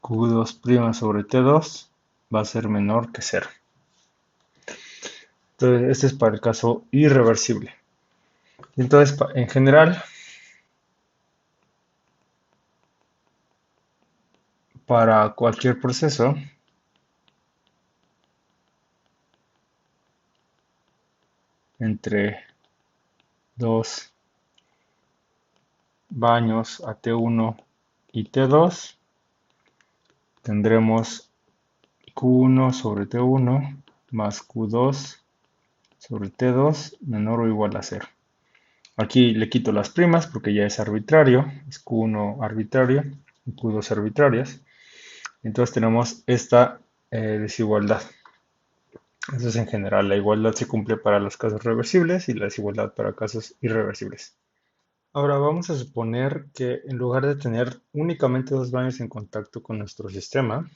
Q2' sobre T2 va a ser menor que 0. Entonces, este es para el caso irreversible. Entonces, en general, para cualquier proceso, entre dos baños a T1 y T2, tendremos Q1 sobre T1 más Q2 sobre T2 menor o igual a 0. Aquí le quito las primas porque ya es arbitrario, es Q1 arbitrario y Q2 arbitrarias. Entonces tenemos esta desigualdad. Eso es en general. La igualdad se cumple para los casos reversibles y la desigualdad para casos irreversibles. Ahora vamos a suponer que en lugar de tener únicamente dos baños en contacto con nuestro sistema,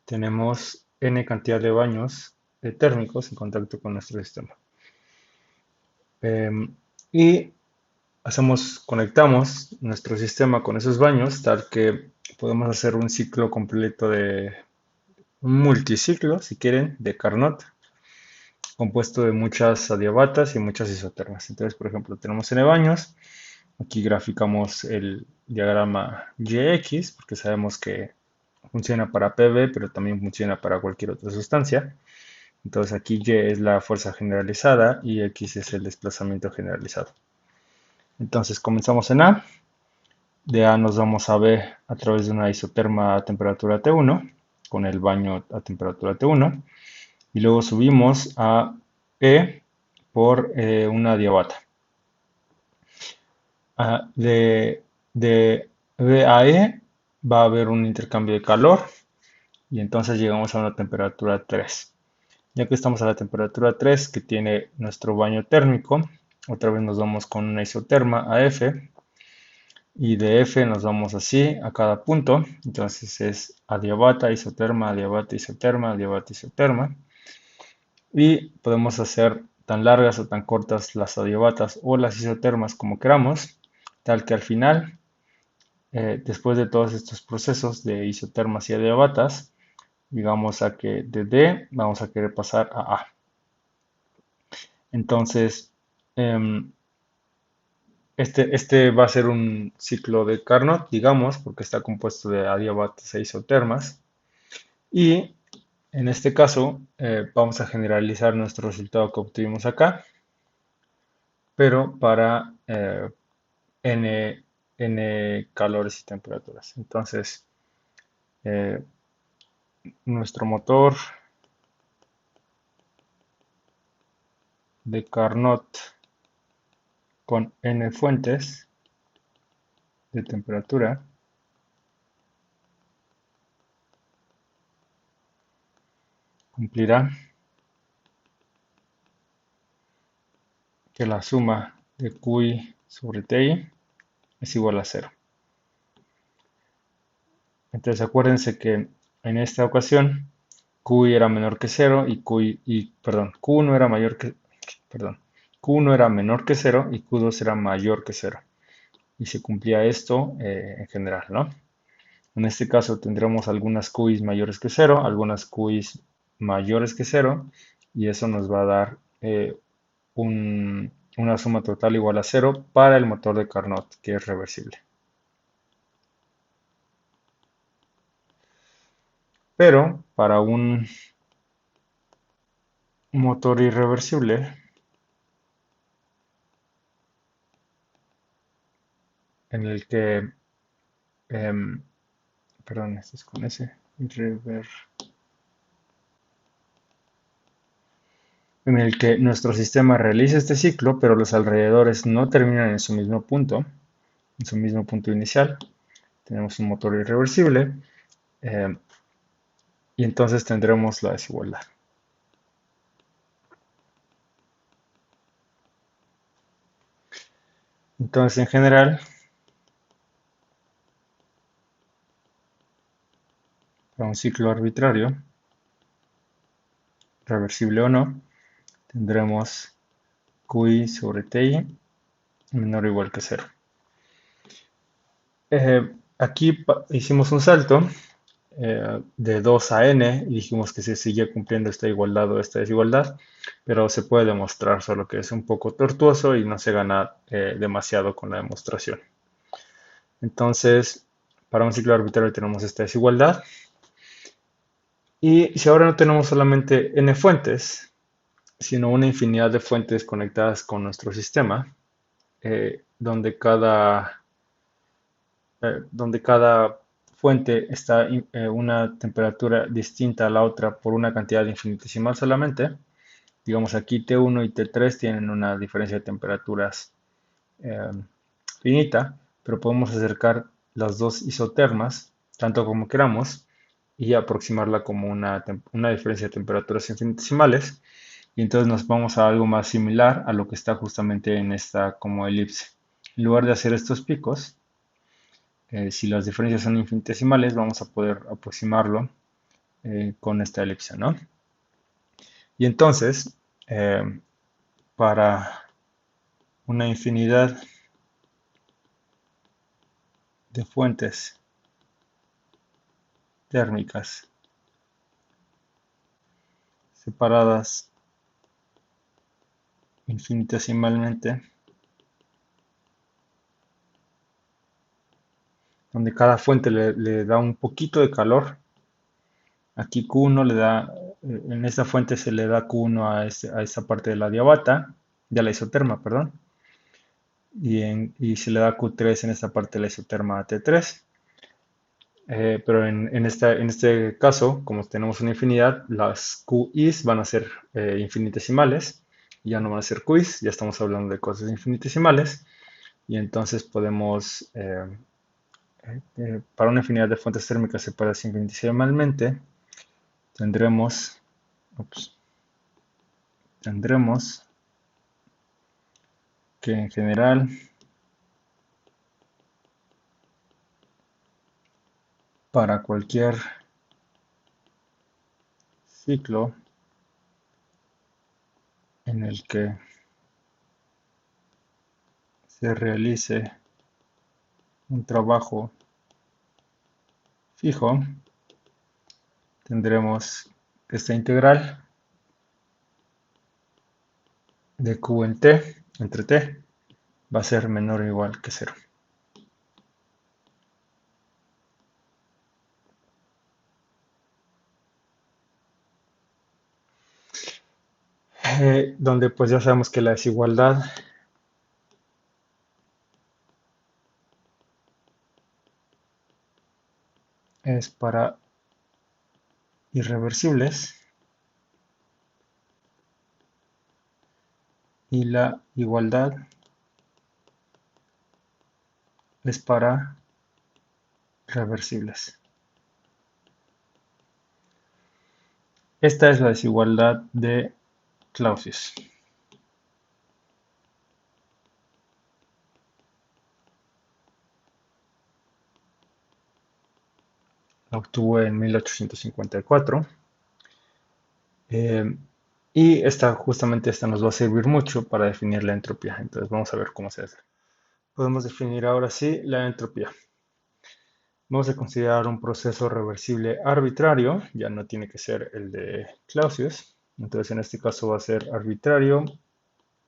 tenemos n cantidad de baños térmicos en contacto con nuestro sistema. Y conectamos nuestro sistema con esos baños, tal que podemos hacer un ciclo completo un multiciclo, si quieren, de Carnot, compuesto de muchas adiabatas y muchas isotermas. Entonces, por ejemplo, tenemos n baños. Aquí graficamos el diagrama YX, porque sabemos que funciona para PV, pero también funciona para cualquier otra sustancia. Entonces aquí Y es la fuerza generalizada y X es el desplazamiento generalizado. Entonces comenzamos en A. De A nos vamos a B a través de una isoterma a temperatura T1, con el baño a temperatura T1. Y luego subimos a E por una adiabata. De B a E va a haber un intercambio de calor y entonces llegamos a una temperatura 3. Ya que estamos a la temperatura 3 que tiene nuestro baño térmico, otra vez nos vamos con una isoterma a F y de F nos vamos así a cada punto. Entonces es adiabata, isoterma, adiabata, isoterma, adiabata, isoterma. Y podemos hacer tan largas o tan cortas las adiabatas o las isotermas como queramos, tal que al final, después de todos estos procesos de isotermas y adiabatas, digamos a que de D vamos a querer pasar a A. Entonces, em, este va a ser un ciclo de Carnot, digamos, porque está compuesto de adiabatas e isotermas. Y en este caso, vamos a generalizar nuestro resultado que obtuvimos acá, pero para n calores y temperaturas. Entonces, eh, nuestro motor de Carnot con n fuentes de temperatura cumplirá que la suma de QI sobre TI es igual a cero. Entonces acuérdense que en esta ocasión QI era menor que cero perdón, Q1 era Q1 era menor que cero y Q2 era mayor que cero. Y se cumplía esto en general, ¿no? En este caso tendremos algunas QIs mayores que cero, algunas QIs mayores que cero, y eso nos va a dar una suma total igual a cero para el motor de Carnot, que es reversible. Pero para un motor irreversible, en el que, em, perdón, esto es con ese, en el que nuestro sistema realiza este ciclo, pero los alrededores no terminan en su mismo punto inicial. Tenemos un motor irreversible em, y entonces tendremos la desigualdad. Entonces, en general, para un ciclo arbitrario, reversible o no, tendremos QI sobre TI menor o igual que cero. Aquí hicimos un salto de 2 a n y dijimos que se sigue cumpliendo esta igualdad o esta desigualdad, pero se puede demostrar, solo que es un poco tortuoso y no se gana demasiado con la demostración. Entonces, para un ciclo arbitrario tenemos esta desigualdad. Y si ahora no tenemos solamente n fuentes, sino una infinidad de fuentes conectadas con nuestro sistema, donde donde cada fuente está una temperatura distinta a la otra por una cantidad infinitesimal solamente. Digamos aquí T1 y T3 tienen una diferencia de temperaturas eh, finita, pero podemos acercar las dos isotermas tanto como queramos y aproximarla como una diferencia de temperaturas infinitesimales. Y entonces nos vamos a algo más similar a lo que está justamente en esta como elipse. En lugar de hacer estos picos, si las diferencias son infinitesimales, vamos a poder aproximarlo con esta elipse, ¿no? Y entonces, para una infinidad de fuentes térmicas separadas infinitesimalmente, donde cada fuente le da un poquito de calor. Aquí Q1 le da, en esta fuente se le da Q1 a esta parte de la diabata, de la isoterma, perdón, y se le da Q3 en esta parte de la isoterma T3. Pero en este caso, como tenemos una infinidad, las QIs van a ser infinitesimales, ya no van a ser QIs, ya estamos hablando de cosas infinitesimales, y entonces podemos, para una infinidad de fuentes térmicas separadas infinitesimalmente, tendremos, ups, tendremos que en general para cualquier ciclo en el que se realice un trabajo fijo, tendremos que esta integral de q en t, entre t, va a ser menor o igual que 0. Donde pues ya sabemos que la desigualdad es para irreversibles y la igualdad es para reversibles. Esta es la desigualdad de Clausius. La obtuvo en 1854. eh, y justamente esta nos va a servir mucho para definir la entropía. Entonces vamos a ver cómo se hace. Podemos definir ahora sí la entropía. Vamos a considerar un proceso reversible arbitrario, ya no tiene que ser el de Clausius. Entonces en este caso va a ser arbitrario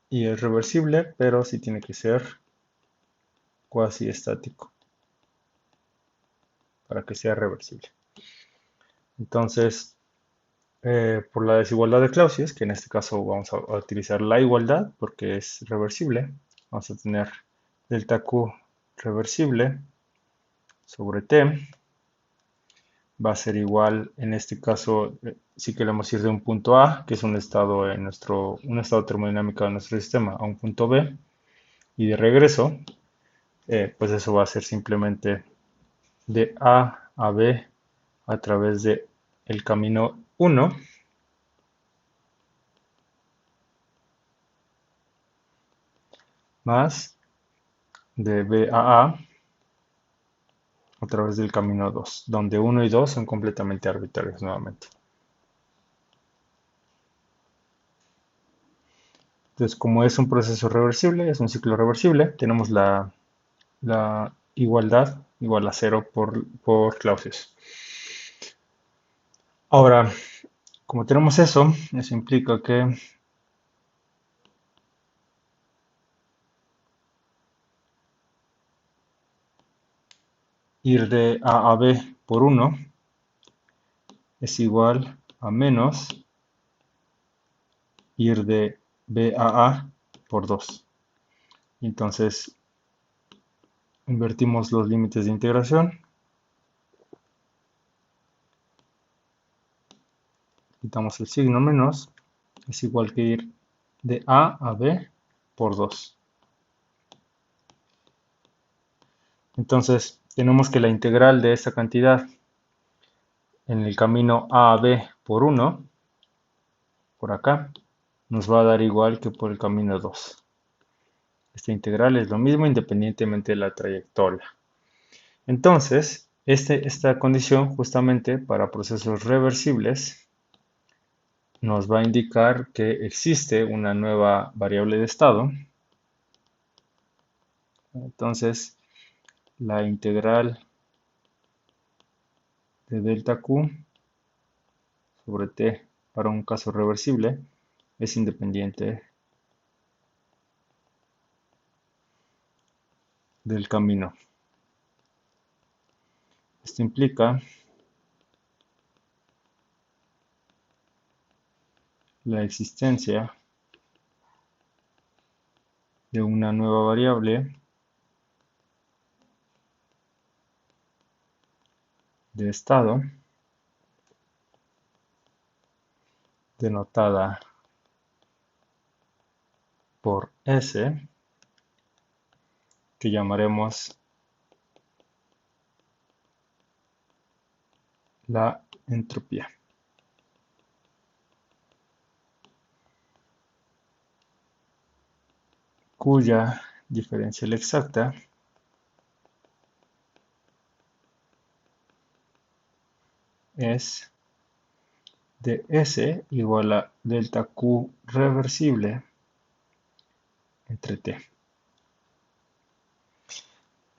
y es reversible, pero sí tiene que ser cuasi estático para que sea reversible. Entonces, por la desigualdad de Clausius, que en este caso vamos a utilizar la igualdad porque es reversible, vamos a tener delta Q reversible sobre T va a ser igual, en este caso, si queremos ir de un punto A, que es un estado un estado termodinámico de nuestro sistema, a un punto B, y de regreso, pues eso va a ser simplemente de A a B a través de el camino 1 más de B a través del camino 2, donde 1 y 2 son completamente arbitrarios nuevamente. Entonces, como es un proceso reversible, es un ciclo reversible, tenemos la igualdad igual a 0 por Clausius. Ahora, como tenemos eso implica que ir de A a B por 1 es igual a menos ir de B a A por 2. Entonces, invertimos los límites de integración, quitamos el signo menos, es igual que ir de A a B por 2. Entonces, tenemos que la integral de esta cantidad en el camino A a B por 1, por acá, nos va a dar igual que por el camino 2. Esta integral es lo mismo independientemente de la trayectoria. Entonces, esta condición justamente para procesos reversibles nos va a indicar que existe una nueva variable de estado. Entonces, la integral de delta Q sobre T para un caso reversible es independiente del camino. Esto implica la existencia de una nueva variable de estado denotada por S, que llamaremos la entropía, cuya diferencial exacta es ds igual a delta Q reversible entre t.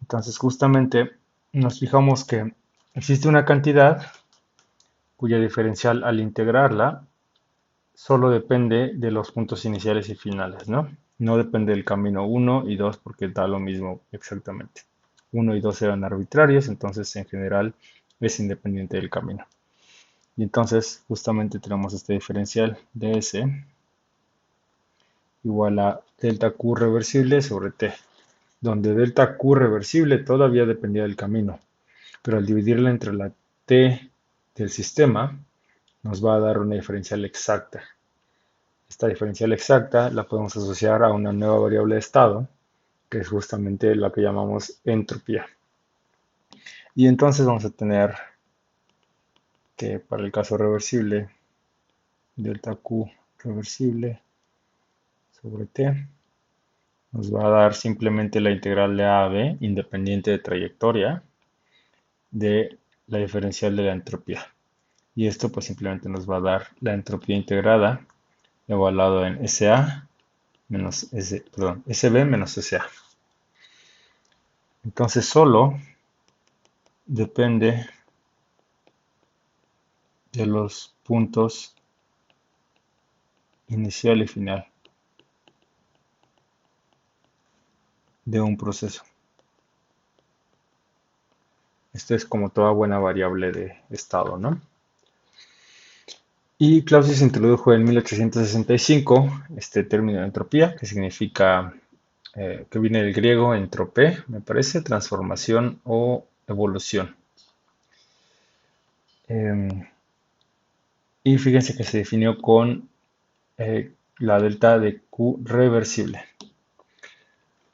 Entonces justamente nos fijamos que existe una cantidad cuya diferencial al integrarla solo depende de los puntos iniciales y finales, ¿no? No depende del camino 1 y 2 porque da lo mismo exactamente. 1 y 2 eran arbitrarios, entonces en general es independiente del camino. Y entonces justamente tenemos este diferencial de S igual a delta Q reversible sobre T, donde delta Q reversible todavía dependía del camino, pero al dividirla entre la T del sistema nos va a dar una diferencial exacta. Esta diferencial exacta la podemos asociar a una nueva variable de estado, que es justamente la que llamamos entropía. Y entonces vamos a tener que para el caso reversible, delta Q reversible sobre T nos va a dar simplemente la integral de A a B, independiente de trayectoria, de la diferencial de la entropía. Y esto pues simplemente nos va a dar la entropía integrada evaluado en SA menos SB menos SA. Entonces solo depende de los puntos inicial y final de un proceso. Esto es como toda buena variable de estado, ¿no? Y Clausius introdujo en 1865 este término de entropía, que significa, que viene del griego entropé, me parece, transformación o evolución. Em, y fíjense que se definió con la delta de Q reversible.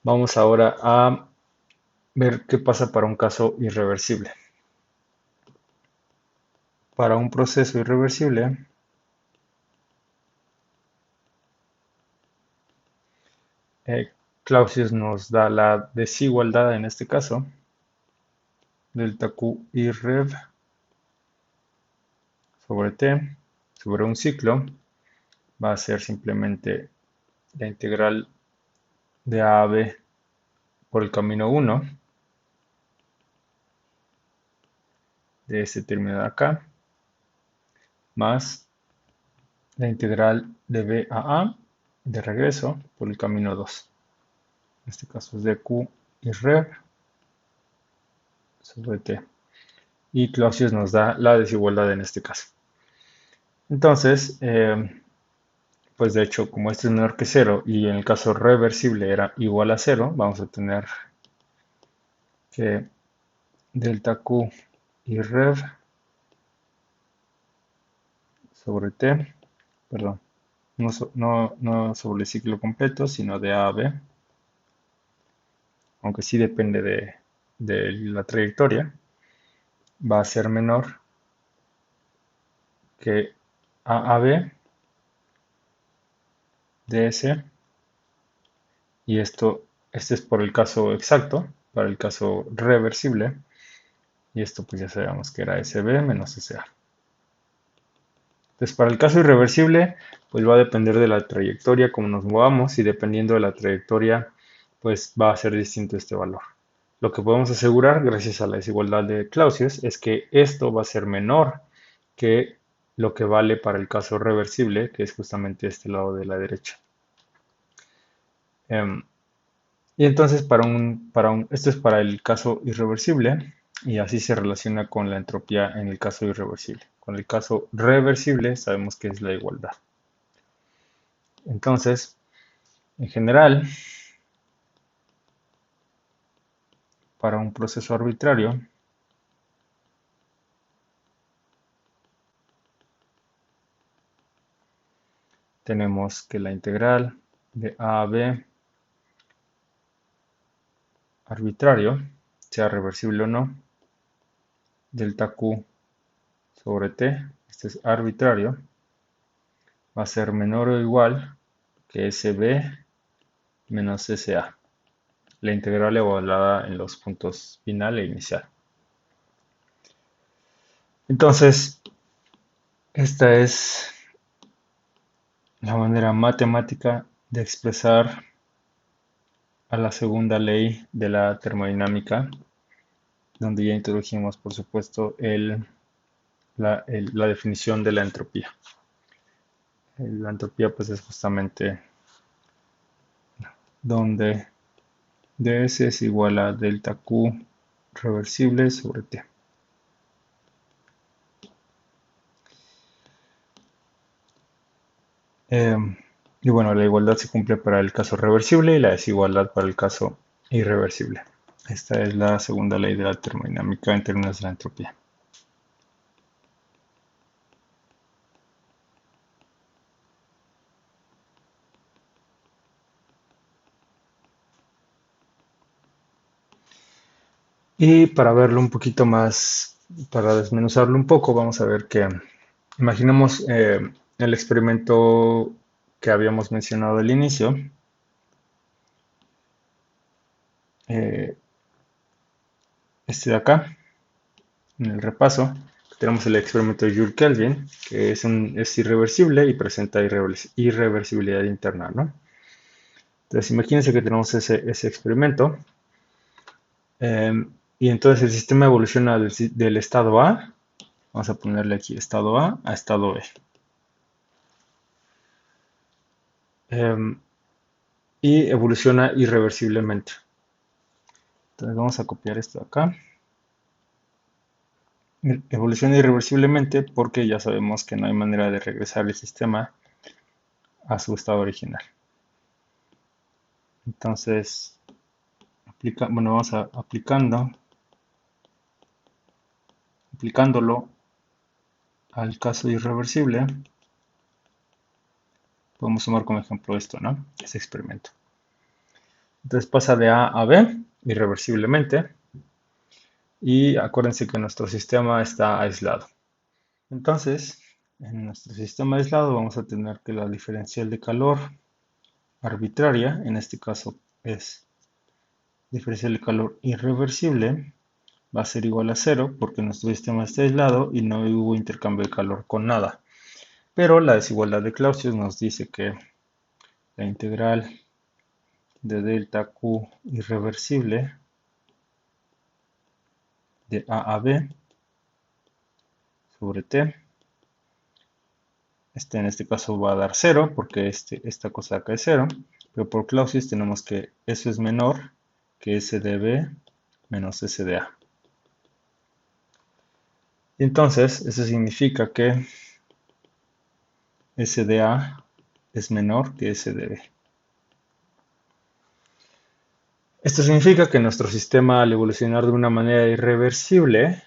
Vamos ahora a ver qué pasa para un caso irreversible. Para un proceso irreversible, Clausius nos da la desigualdad en este caso, delta Q irrev sobre T sobre un ciclo va a ser simplemente la integral de A a B por el camino 1 de este término de acá, más la integral de B a A de regreso por el camino 2. En este caso es de Q y rev sobre T. Y Clausius nos da la desigualdad en este caso. Entonces, pues de hecho, como este es menor que 0 y en el caso reversible era igual a 0, vamos a tener que delta Q y rev sobre T, perdón, no sobre el ciclo completo, sino de A a B, aunque sí depende de la trayectoria, va a ser menor que A a B de S, y este es por el caso exacto, para el caso reversible, y esto pues ya sabemos que era SB menos SA. Entonces, para el caso irreversible, pues va a depender de la trayectoria, cómo nos movamos, y dependiendo de la trayectoria, pues va a ser distinto este valor. Lo que podemos asegurar, gracias a la desigualdad de Clausius, es que esto va a ser menor que lo que vale para el caso reversible, que es justamente este lado de la derecha. Y entonces esto es para el caso irreversible, y así se relaciona con la entropía en el caso irreversible. Con el caso reversible sabemos que es la igualdad. Entonces, en general, para un proceso arbitrario, tenemos que la integral de A a B arbitrario, sea reversible o no, delta Q sobre T, este es arbitrario, va a ser menor o igual que SB menos SA. La integral evaluada en los puntos final e inicial. Entonces, esta es la manera matemática de expresar a la segunda ley de la termodinámica, donde ya introdujimos, por supuesto, la definición de la entropía. La entropía, pues, es justamente donde ds es igual a delta Q reversible sobre T. Y bueno, la igualdad se cumple para el caso reversible y la desigualdad para el caso irreversible. Esta es la segunda ley de la termodinámica en términos de la entropía. Y para verlo un poquito más, para desmenuzarlo un poco, vamos a ver que imaginemos el experimento que habíamos mencionado al inicio. eh, este de acá, en el repaso, tenemos el experimento de Joule Kelvin, que es irreversible y presenta irreversibilidad interna, ¿no? Entonces, imagínense que tenemos ese experimento y entonces el sistema evoluciona del estado A, vamos a ponerle aquí estado A estado B. em, y evoluciona irreversiblemente. Entonces vamos a copiar esto de acá. Evoluciona irreversiblemente porque ya sabemos que no hay manera de regresar el sistema a su estado original. Entonces, vamos aplicándolo al caso irreversible. Podemos tomar como ejemplo esto, ¿no? Ese experimento. Entonces pasa de A a B irreversiblemente. Y acuérdense que nuestro sistema está aislado. Entonces, en nuestro sistema aislado vamos a tener que la diferencial de calor arbitraria, en este caso es diferencial de calor irreversible, va a ser igual a cero porque nuestro sistema está aislado y no hubo intercambio de calor con nada. Pero la desigualdad de Clausius nos dice que la integral de delta Q irreversible de A a B sobre T, en este caso va a dar 0 porque esta cosa acá es 0, pero por Clausius tenemos que eso es menor que S de B menos S de A. Entonces, eso significa que S de A es menor que S de B. Esto significa que nuestro sistema, al evolucionar de una manera irreversible,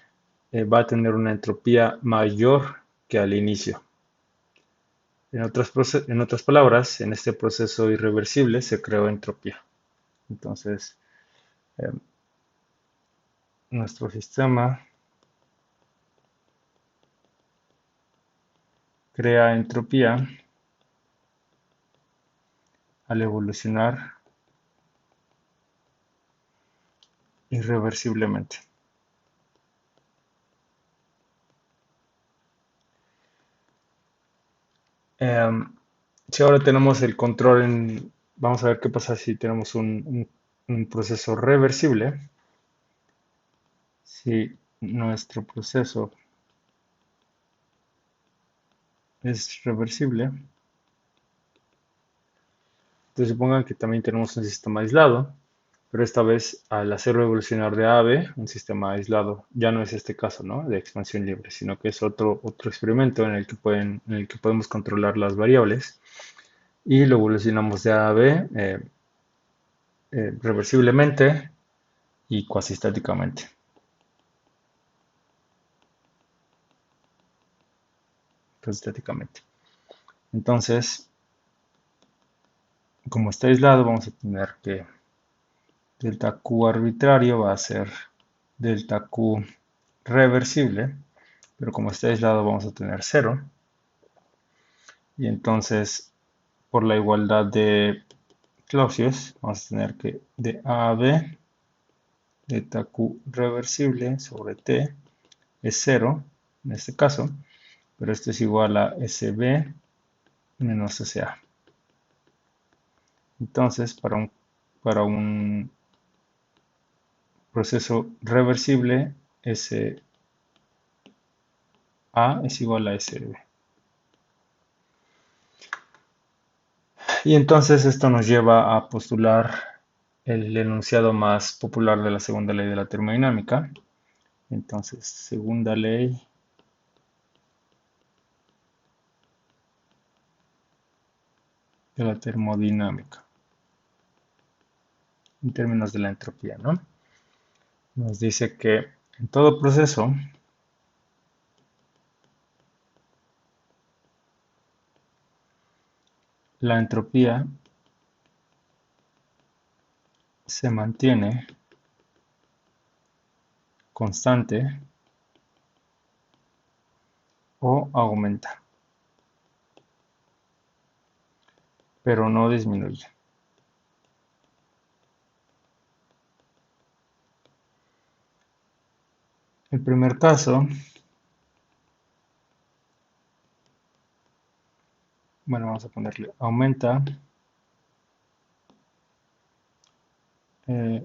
va a tener una entropía mayor que al inicio. En otras palabras, en este proceso irreversible se creó entropía. Entonces, eh, nuestro sistema crea entropía al evolucionar irreversiblemente. Si ahora tenemos el control vamos a ver qué pasa si tenemos un proceso reversible. Si nuestro proceso es reversible, entonces supongan que también tenemos un sistema aislado, pero esta vez al hacerlo evolucionar de A a B, un sistema aislado, ya no es este caso, ¿no? De expansión libre, sino que es otro experimento en el que podemos controlar las variables y lo evolucionamos de A a B reversiblemente y cuasi estáticamente. Entonces, como está aislado, vamos a tener que delta Q arbitrario va a ser delta Q reversible, pero como está aislado vamos a tener 0. Y entonces, por la igualdad de Clausius, vamos a tener que de A a B, delta Q reversible sobre T es 0. en este caso, pero esto es igual a SB menos SA. Entonces, para un proceso reversible, SA es igual a SB. Y entonces esto nos lleva a postular el enunciado más popular de la segunda ley de la termodinámica. Entonces, segunda ley de la termodinámica, en términos de la entropía, ¿no? Nos dice que en todo proceso, la entropía se mantiene constante o aumenta, pero no disminuye. El primer caso, bueno, vamos a ponerle aumenta,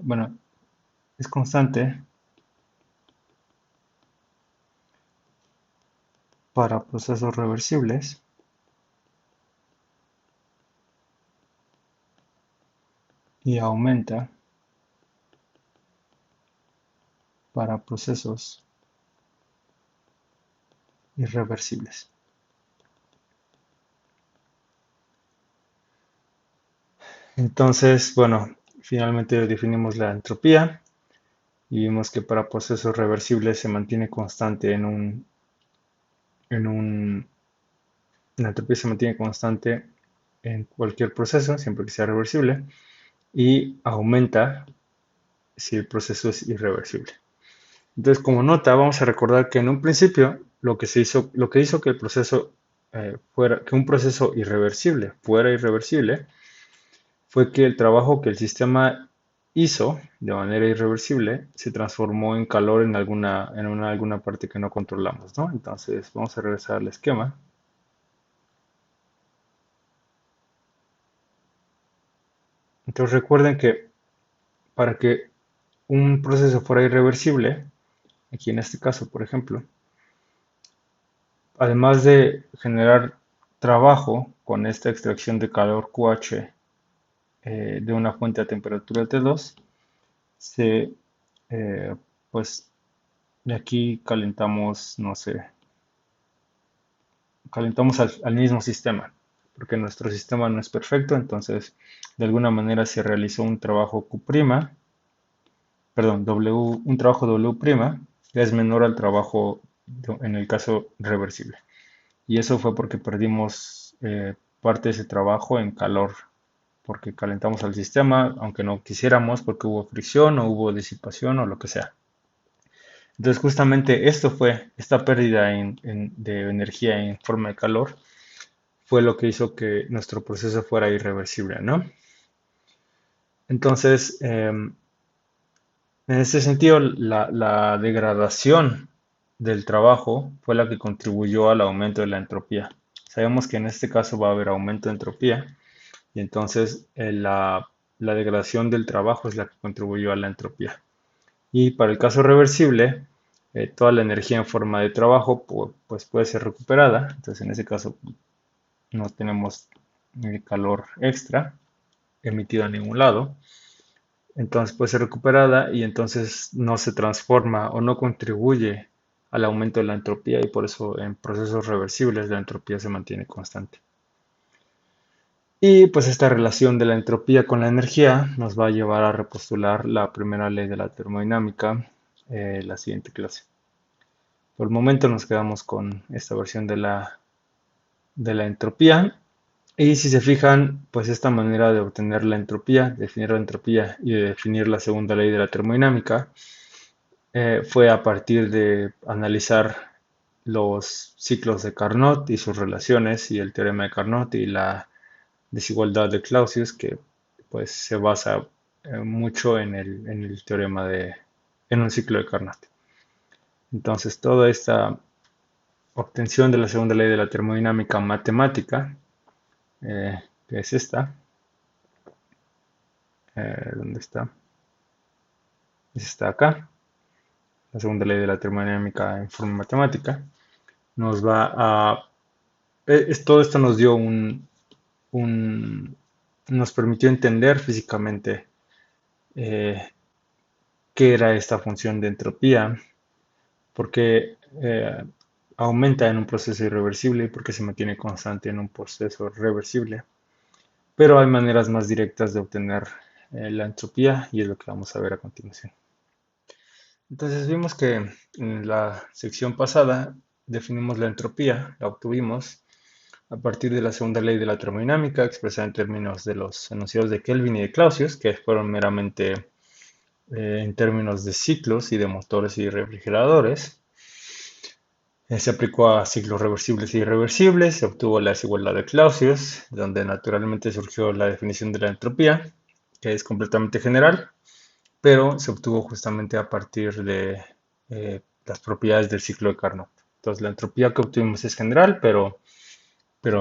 bueno, es constante para procesos reversibles y aumenta para procesos irreversibles. Entonces, bueno, finalmente definimos la entropía y vimos que para procesos reversibles se mantiene constante en un, la entropía se mantiene constante en cualquier proceso, siempre que sea reversible, y aumenta si el proceso es irreversible. Entonces, como nota, vamos a recordar que en un principio lo que hizo que el proceso que un proceso irreversible fuera irreversible, fue que el trabajo que el sistema hizo de manera irreversible se transformó en calor en alguna parte que no controlamos, ¿no? Entonces, vamos a regresar al esquema. Entonces, recuerden que para que un proceso fuera irreversible, aquí en este caso, por ejemplo, además de generar trabajo con esta extracción de calor QH de una fuente a temperatura T2, se, eh, pues, de aquí calentamos, no sé, calentamos al mismo sistema, porque nuestro sistema no es perfecto, entonces de alguna manera se realizó un trabajo Q', perdón, un trabajo W', que es menor al trabajo en el caso reversible. Y eso fue porque perdimos parte de ese trabajo en calor, porque calentamos al sistema, aunque no quisiéramos, porque hubo fricción o hubo disipación o lo que sea. Entonces, justamente esta pérdida de energía en forma de calor, fue lo que hizo que nuestro proceso fuera irreversible, ¿no? Entonces, en ese sentido, la degradación del trabajo fue la que contribuyó al aumento de la entropía. Sabemos que en este caso va a haber aumento de entropía y entonces la degradación del trabajo es la que contribuyó a la entropía. Y para el caso reversible, toda la energía en forma de trabajo pues puede ser recuperada. Entonces, en ese caso, no tenemos calor extra emitido a ningún lado. Entonces puede ser recuperada y entonces no se transforma o no contribuye al aumento de la entropía y por eso en procesos reversibles la entropía se mantiene constante. Y pues esta relación de la entropía con la energía nos va a llevar a repostular la primera ley de la termodinámica, la siguiente clase. Por el momento nos quedamos con esta versión de la entropía. Y si se fijan, pues esta manera de obtener la entropía, definir la entropía y de definir la segunda ley de la termodinámica, fue a partir de analizar los ciclos de Carnot y sus relaciones y el teorema de Carnot y la desigualdad de Clausius, que pues se basa mucho en un ciclo de Carnot. Entonces, toda esta obtención de la segunda ley de la termodinámica matemática, que es esta. ¿Dónde está? Está acá. La segunda ley de la termodinámica en forma matemática. Nos va a... todo esto nos dio nos permitió entender físicamente eh, qué era esta función de entropía, por qué aumenta en un proceso irreversible y por qué se mantiene constante en un proceso reversible. Pero hay maneras más directas de obtener la entropía y es lo que vamos a ver a continuación. Entonces vimos que en la sección pasada definimos la entropía, la obtuvimos a partir de la segunda ley de la termodinámica, expresada en términos de los enunciados de Kelvin y de Clausius, que fueron meramente en términos de ciclos y de motores y refrigeradores. Se aplicó a ciclos reversibles y irreversibles, se obtuvo la desigualdad de Clausius, donde naturalmente surgió la definición de la entropía, que es completamente general, pero se obtuvo justamente a partir de las propiedades del ciclo de Carnot. Entonces la entropía que obtuvimos es general, pero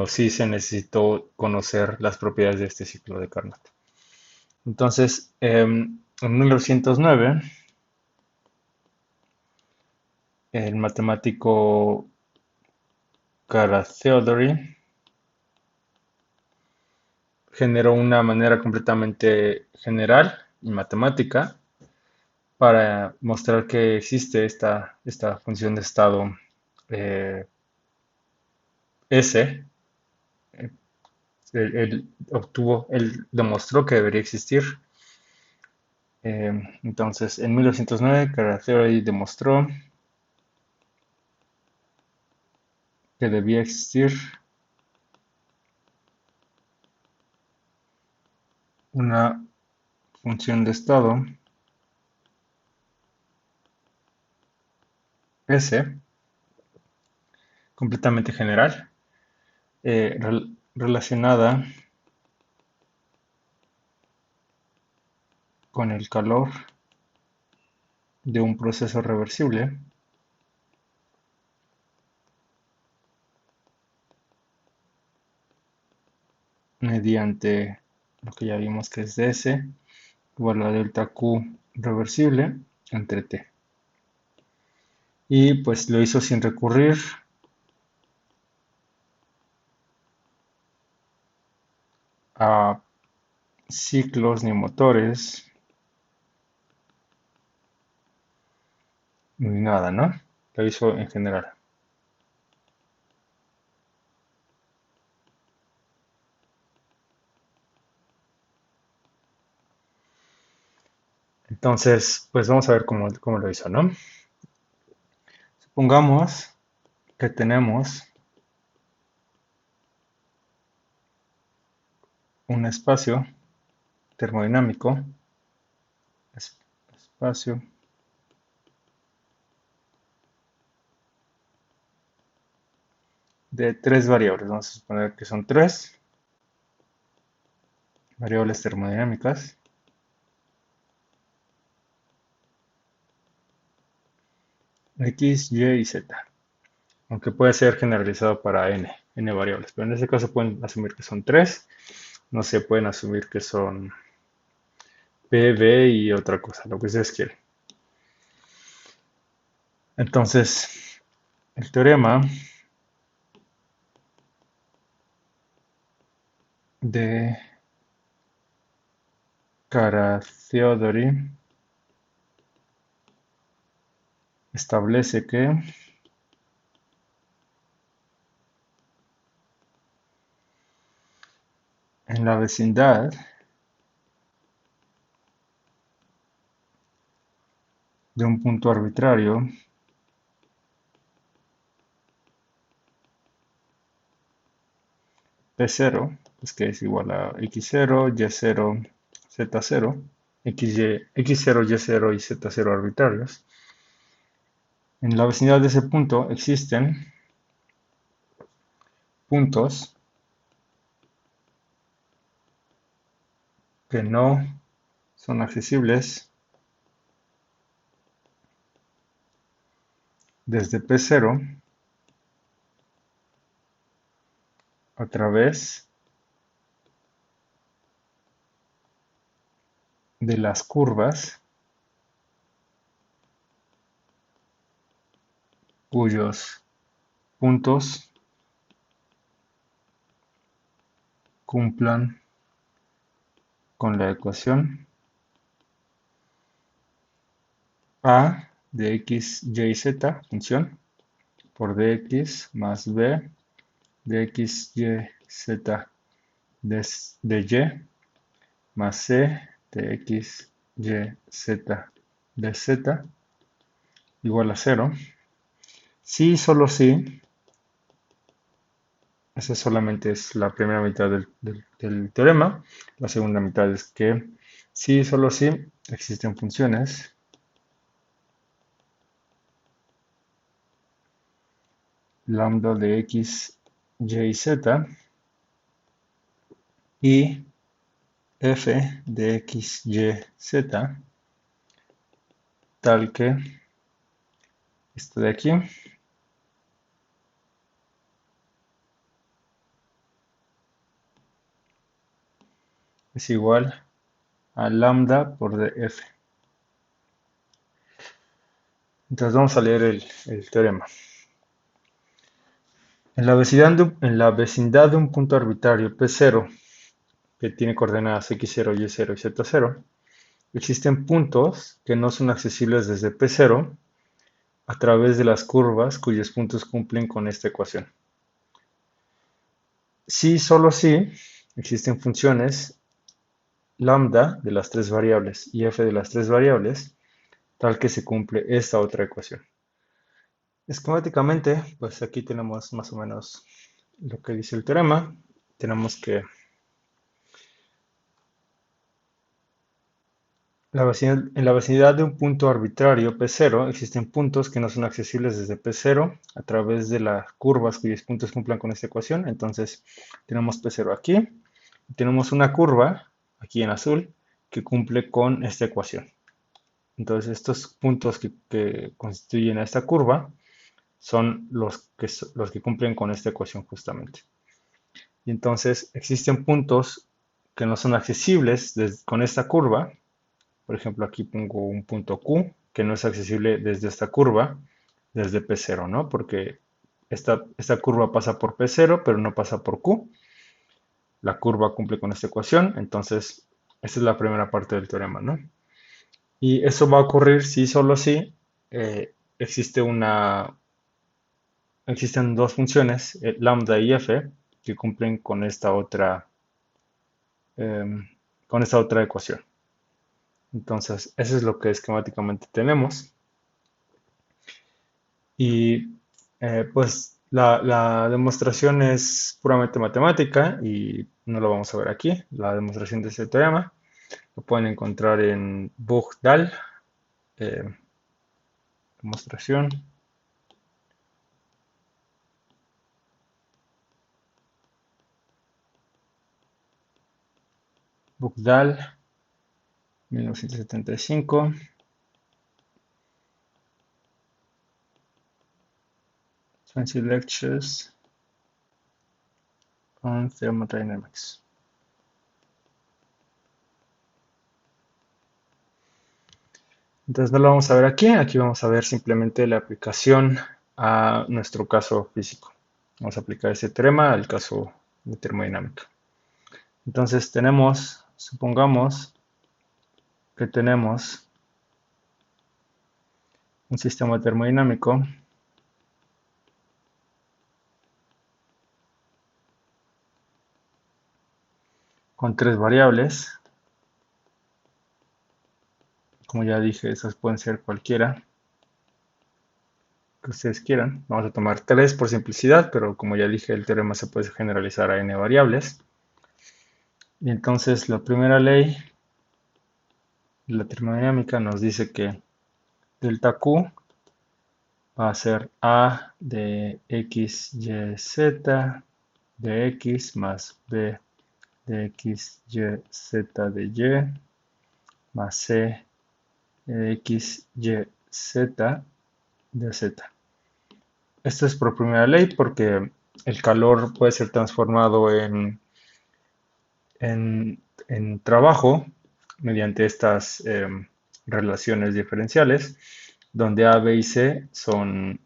sí se necesitó conocer las propiedades de este ciclo de Carnot. Entonces, en 1909, el matemático Carathéodory generó una manera completamente general y matemática para mostrar que existe esta función de estado eh, S. Él demostró que debería existir. Entonces, en 1909, Carathéodory demostró que debía existir una función de estado S completamente general relacionada con el calor de un proceso reversible mediante lo que ya vimos que es ds igual a delta Q reversible entre T. Y pues lo hizo sin recurrir a ciclos ni motores ni nada, ¿no? Lo hizo en general. Entonces, pues vamos a ver cómo lo hizo, ¿no? Supongamos que tenemos un espacio termodinámico, espacio de tres variables. Vamos a suponer que son tres variables termodinámicas. X, Y y Z. Aunque puede ser generalizado para n variables. Pero en este caso pueden asumir que son tres. No se pueden asumir que son P, B y otra cosa, lo que ustedes quieran. Entonces, el teorema de Carathéodory establece que en la vecindad de un punto arbitrario P0, pues que es igual a x0, y0, z0, x0, y0 y z0 arbitrarios. En la vecindad de ese punto existen puntos que no son accesibles desde P0 a través de las curvas cuyos puntos cumplan con la ecuación a de x, y y z, función, por dx más b de x, y, z de y más c de x, y, z de z igual a 0. Si, solo si, esa solamente es la primera mitad del teorema. La segunda mitad es que si, solo si, existen funciones lambda de x, y, z y f de x, y, z, tal que esto de aquí es igual a lambda por df. Entonces vamos a leer el teorema. En la vecindad de un punto arbitrario P0, que tiene coordenadas x0, y0 y z0, existen puntos que no son accesibles desde P0 a través de las curvas cuyos puntos cumplen con esta ecuación. Si, solo si, existen funciones lambda de las tres variables y f de las tres variables, tal que se cumple esta otra ecuación. Esquemáticamente, pues aquí tenemos más o menos lo que dice el teorema. Tenemos que en la vecindad de un punto arbitrario P0 existen puntos que no son accesibles desde P0 a través de las curvas cuyos puntos cumplan con esta ecuación. Entonces tenemos P0 aquí y tenemos una curva aquí en azul que cumple con esta ecuación. Entonces estos puntos que constituyen a esta curva son los que cumplen con esta ecuación justamente. Y entonces existen puntos que no son accesibles con esta curva. Por ejemplo, aquí pongo un punto Q que no es accesible desde esta curva, desde P0, ¿no? Porque esta curva pasa por P0, pero no pasa por Q. La curva cumple con esta ecuación, entonces esta es la primera parte del teorema, ¿no? Y eso va a ocurrir si solo si existen dos funciones, lambda y f, que cumplen em, con esta otra ecuación. Entonces, eso es lo que esquemáticamente tenemos. Y pues la demostración es puramente matemática y no lo vamos a ver aquí. La demostración de este teorema lo pueden encontrar en Bugdal, eh, demostración. Bugdal, 1975. Fancy Lectures on Thermodynamics. Entonces no lo vamos a ver aquí. Aquí vamos a ver simplemente la aplicación a nuestro caso físico. Vamos a aplicar ese teorema al caso de termodinámica. Entonces supongamos que tenemos un sistema termodinámico con tres variables. Como ya dije, esas pueden ser cualquiera que ustedes quieran. Vamos a tomar tres por simplicidad, pero como ya dije, el teorema se puede generalizar a n variables. Y entonces la primera ley de la termodinámica nos dice que delta Q va a ser A de x, y, z de x más B de x, y, z de y más C de x, y, z de z. Esto es por primera ley porque el calor puede ser transformado en trabajo mediante estas relaciones diferenciales, donde A, B y C son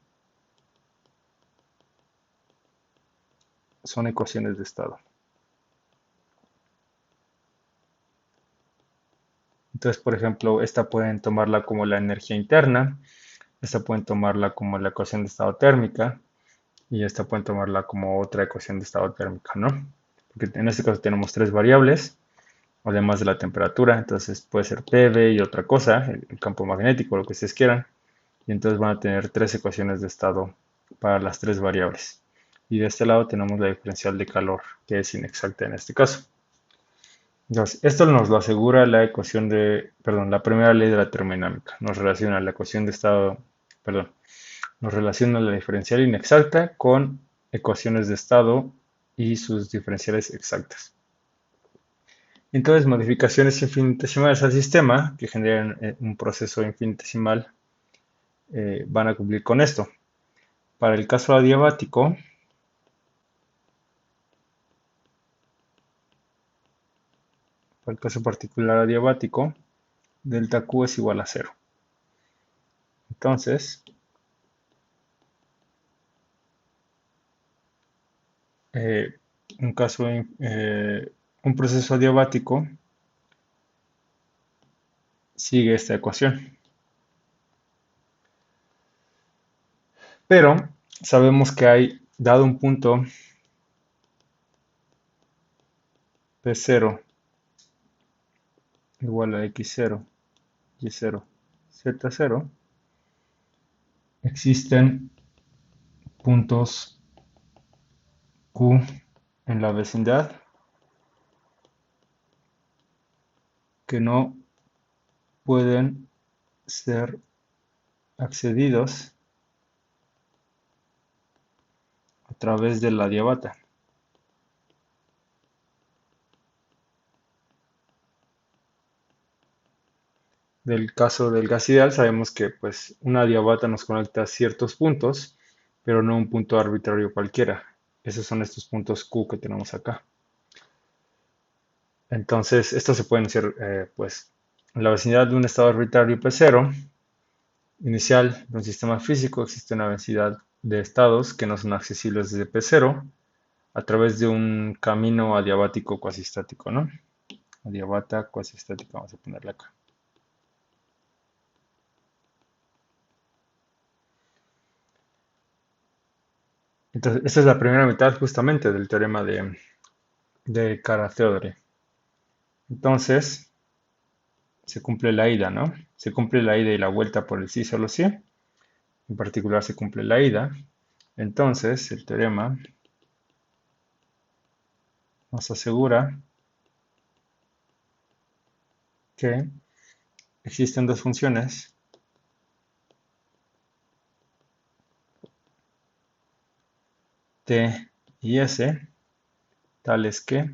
ecuaciones de estado. Entonces, por ejemplo, esta pueden tomarla como la energía interna, esta pueden tomarla como la ecuación de estado térmica y esta pueden tomarla como otra ecuación de estado térmica, ¿no? Porque en este caso tenemos tres variables, además de la temperatura, entonces puede ser PV y otra cosa, el campo magnético, lo que ustedes quieran, y entonces van a tener tres ecuaciones de estado para las tres variables. Y de este lado tenemos la diferencial de calor, que es inexacta en este caso. Entonces, esto nos lo asegura la ecuación perdón, la primera ley de la termodinámica. Nos relaciona la ecuación de estado, perdón, nos relaciona la diferencial inexacta con ecuaciones de estado y sus diferenciales exactas. Entonces, modificaciones infinitesimales al sistema que generan un proceso infinitesimal van a cumplir con esto. Para el caso adiabático, para el caso particular adiabático, delta Q es igual a cero. Entonces, eh, un caso, un proceso adiabático sigue esta ecuación. Pero sabemos que hay, dado un punto P0 igual a X0, Y0, Z0, existen puntos Q en la vecindad que no pueden ser accedidos a través de la diabata. Del caso del gas ideal sabemos que pues una diabata nos conecta a ciertos puntos, pero no un punto arbitrario cualquiera. Esos son estos puntos Q que tenemos acá. Entonces, estos se pueden hacer pues en la vecindad de un estado arbitrario P0 inicial de un sistema físico existe una vecindad de estados que no son accesibles desde P0 a través de un camino adiabático cuasistático, ¿no? Adiabata cuasistática, vamos a ponerla acá. Entonces, esta es la primera mitad justamente del teorema de Kara-Theodore. Entonces, se cumple la ida, ¿no? Se cumple la ida y la vuelta por el sí solo sí. En particular se cumple la ida. Entonces, el teorema nos asegura que existen dos funciones t y s, tales que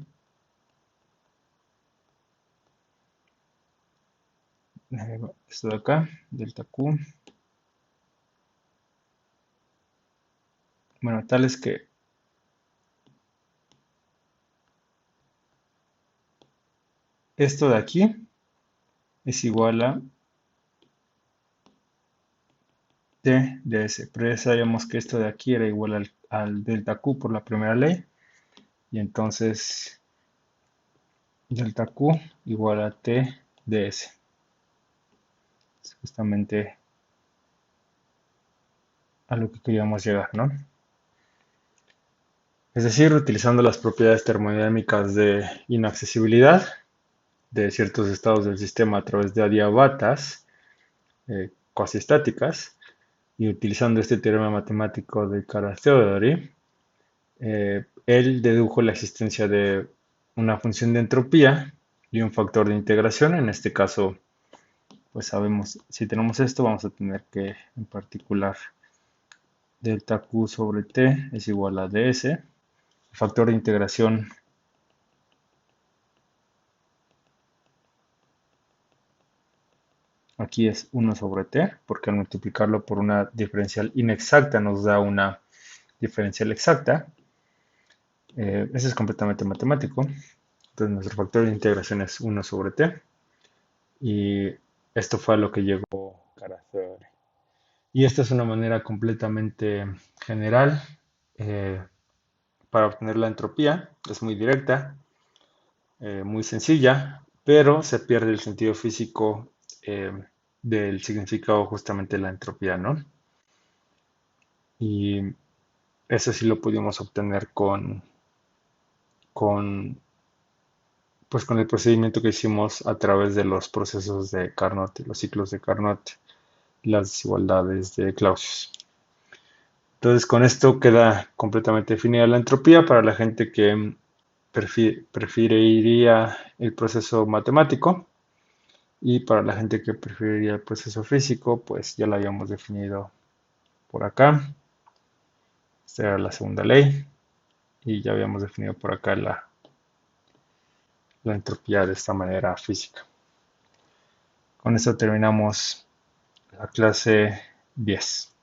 esto de acá, delta Q, bueno, tales que esto de aquí es igual a t de s, pero ya sabíamos que esto de aquí era igual al delta Q por la primera ley, y entonces delta Q igual a t de s. Es justamente a lo que queríamos llegar, ¿no? Es decir, utilizando las propiedades termodinámicas de inaccesibilidad de ciertos estados del sistema a través de adiabatas cuasistáticas y utilizando este teorema matemático de Kara-Theodore, él dedujo la existencia de una función de entropía y un factor de integración. En este caso, pues sabemos, si tenemos esto, vamos a tener que, en particular, delta Q sobre T es igual a ds. El factor de integración aquí es 1 sobre T, porque al multiplicarlo por una diferencial inexacta nos da una diferencial exacta. Ese es completamente matemático. Entonces nuestro factor de integración es 1/t. Y esto fue a lo que llegó Caracciolo. Y esta es una manera completamente general eh, para obtener la entropía. Es muy directa, muy sencilla, pero se pierde el sentido físico eh, del significado justamente de la entropía, ¿no? Y eso sí lo pudimos obtener con, pues con el procedimiento que hicimos a través de los procesos de Carnot, los ciclos de Carnot, las desigualdades de Clausius. Entonces, con esto queda completamente definida la entropía para la gente que preferiría el proceso matemático y para la gente que preferiría el proceso físico, pues ya la habíamos definido por acá. Esta era la segunda ley y ya habíamos definido por acá la entropía de esta manera física. Con esto terminamos la clase 10.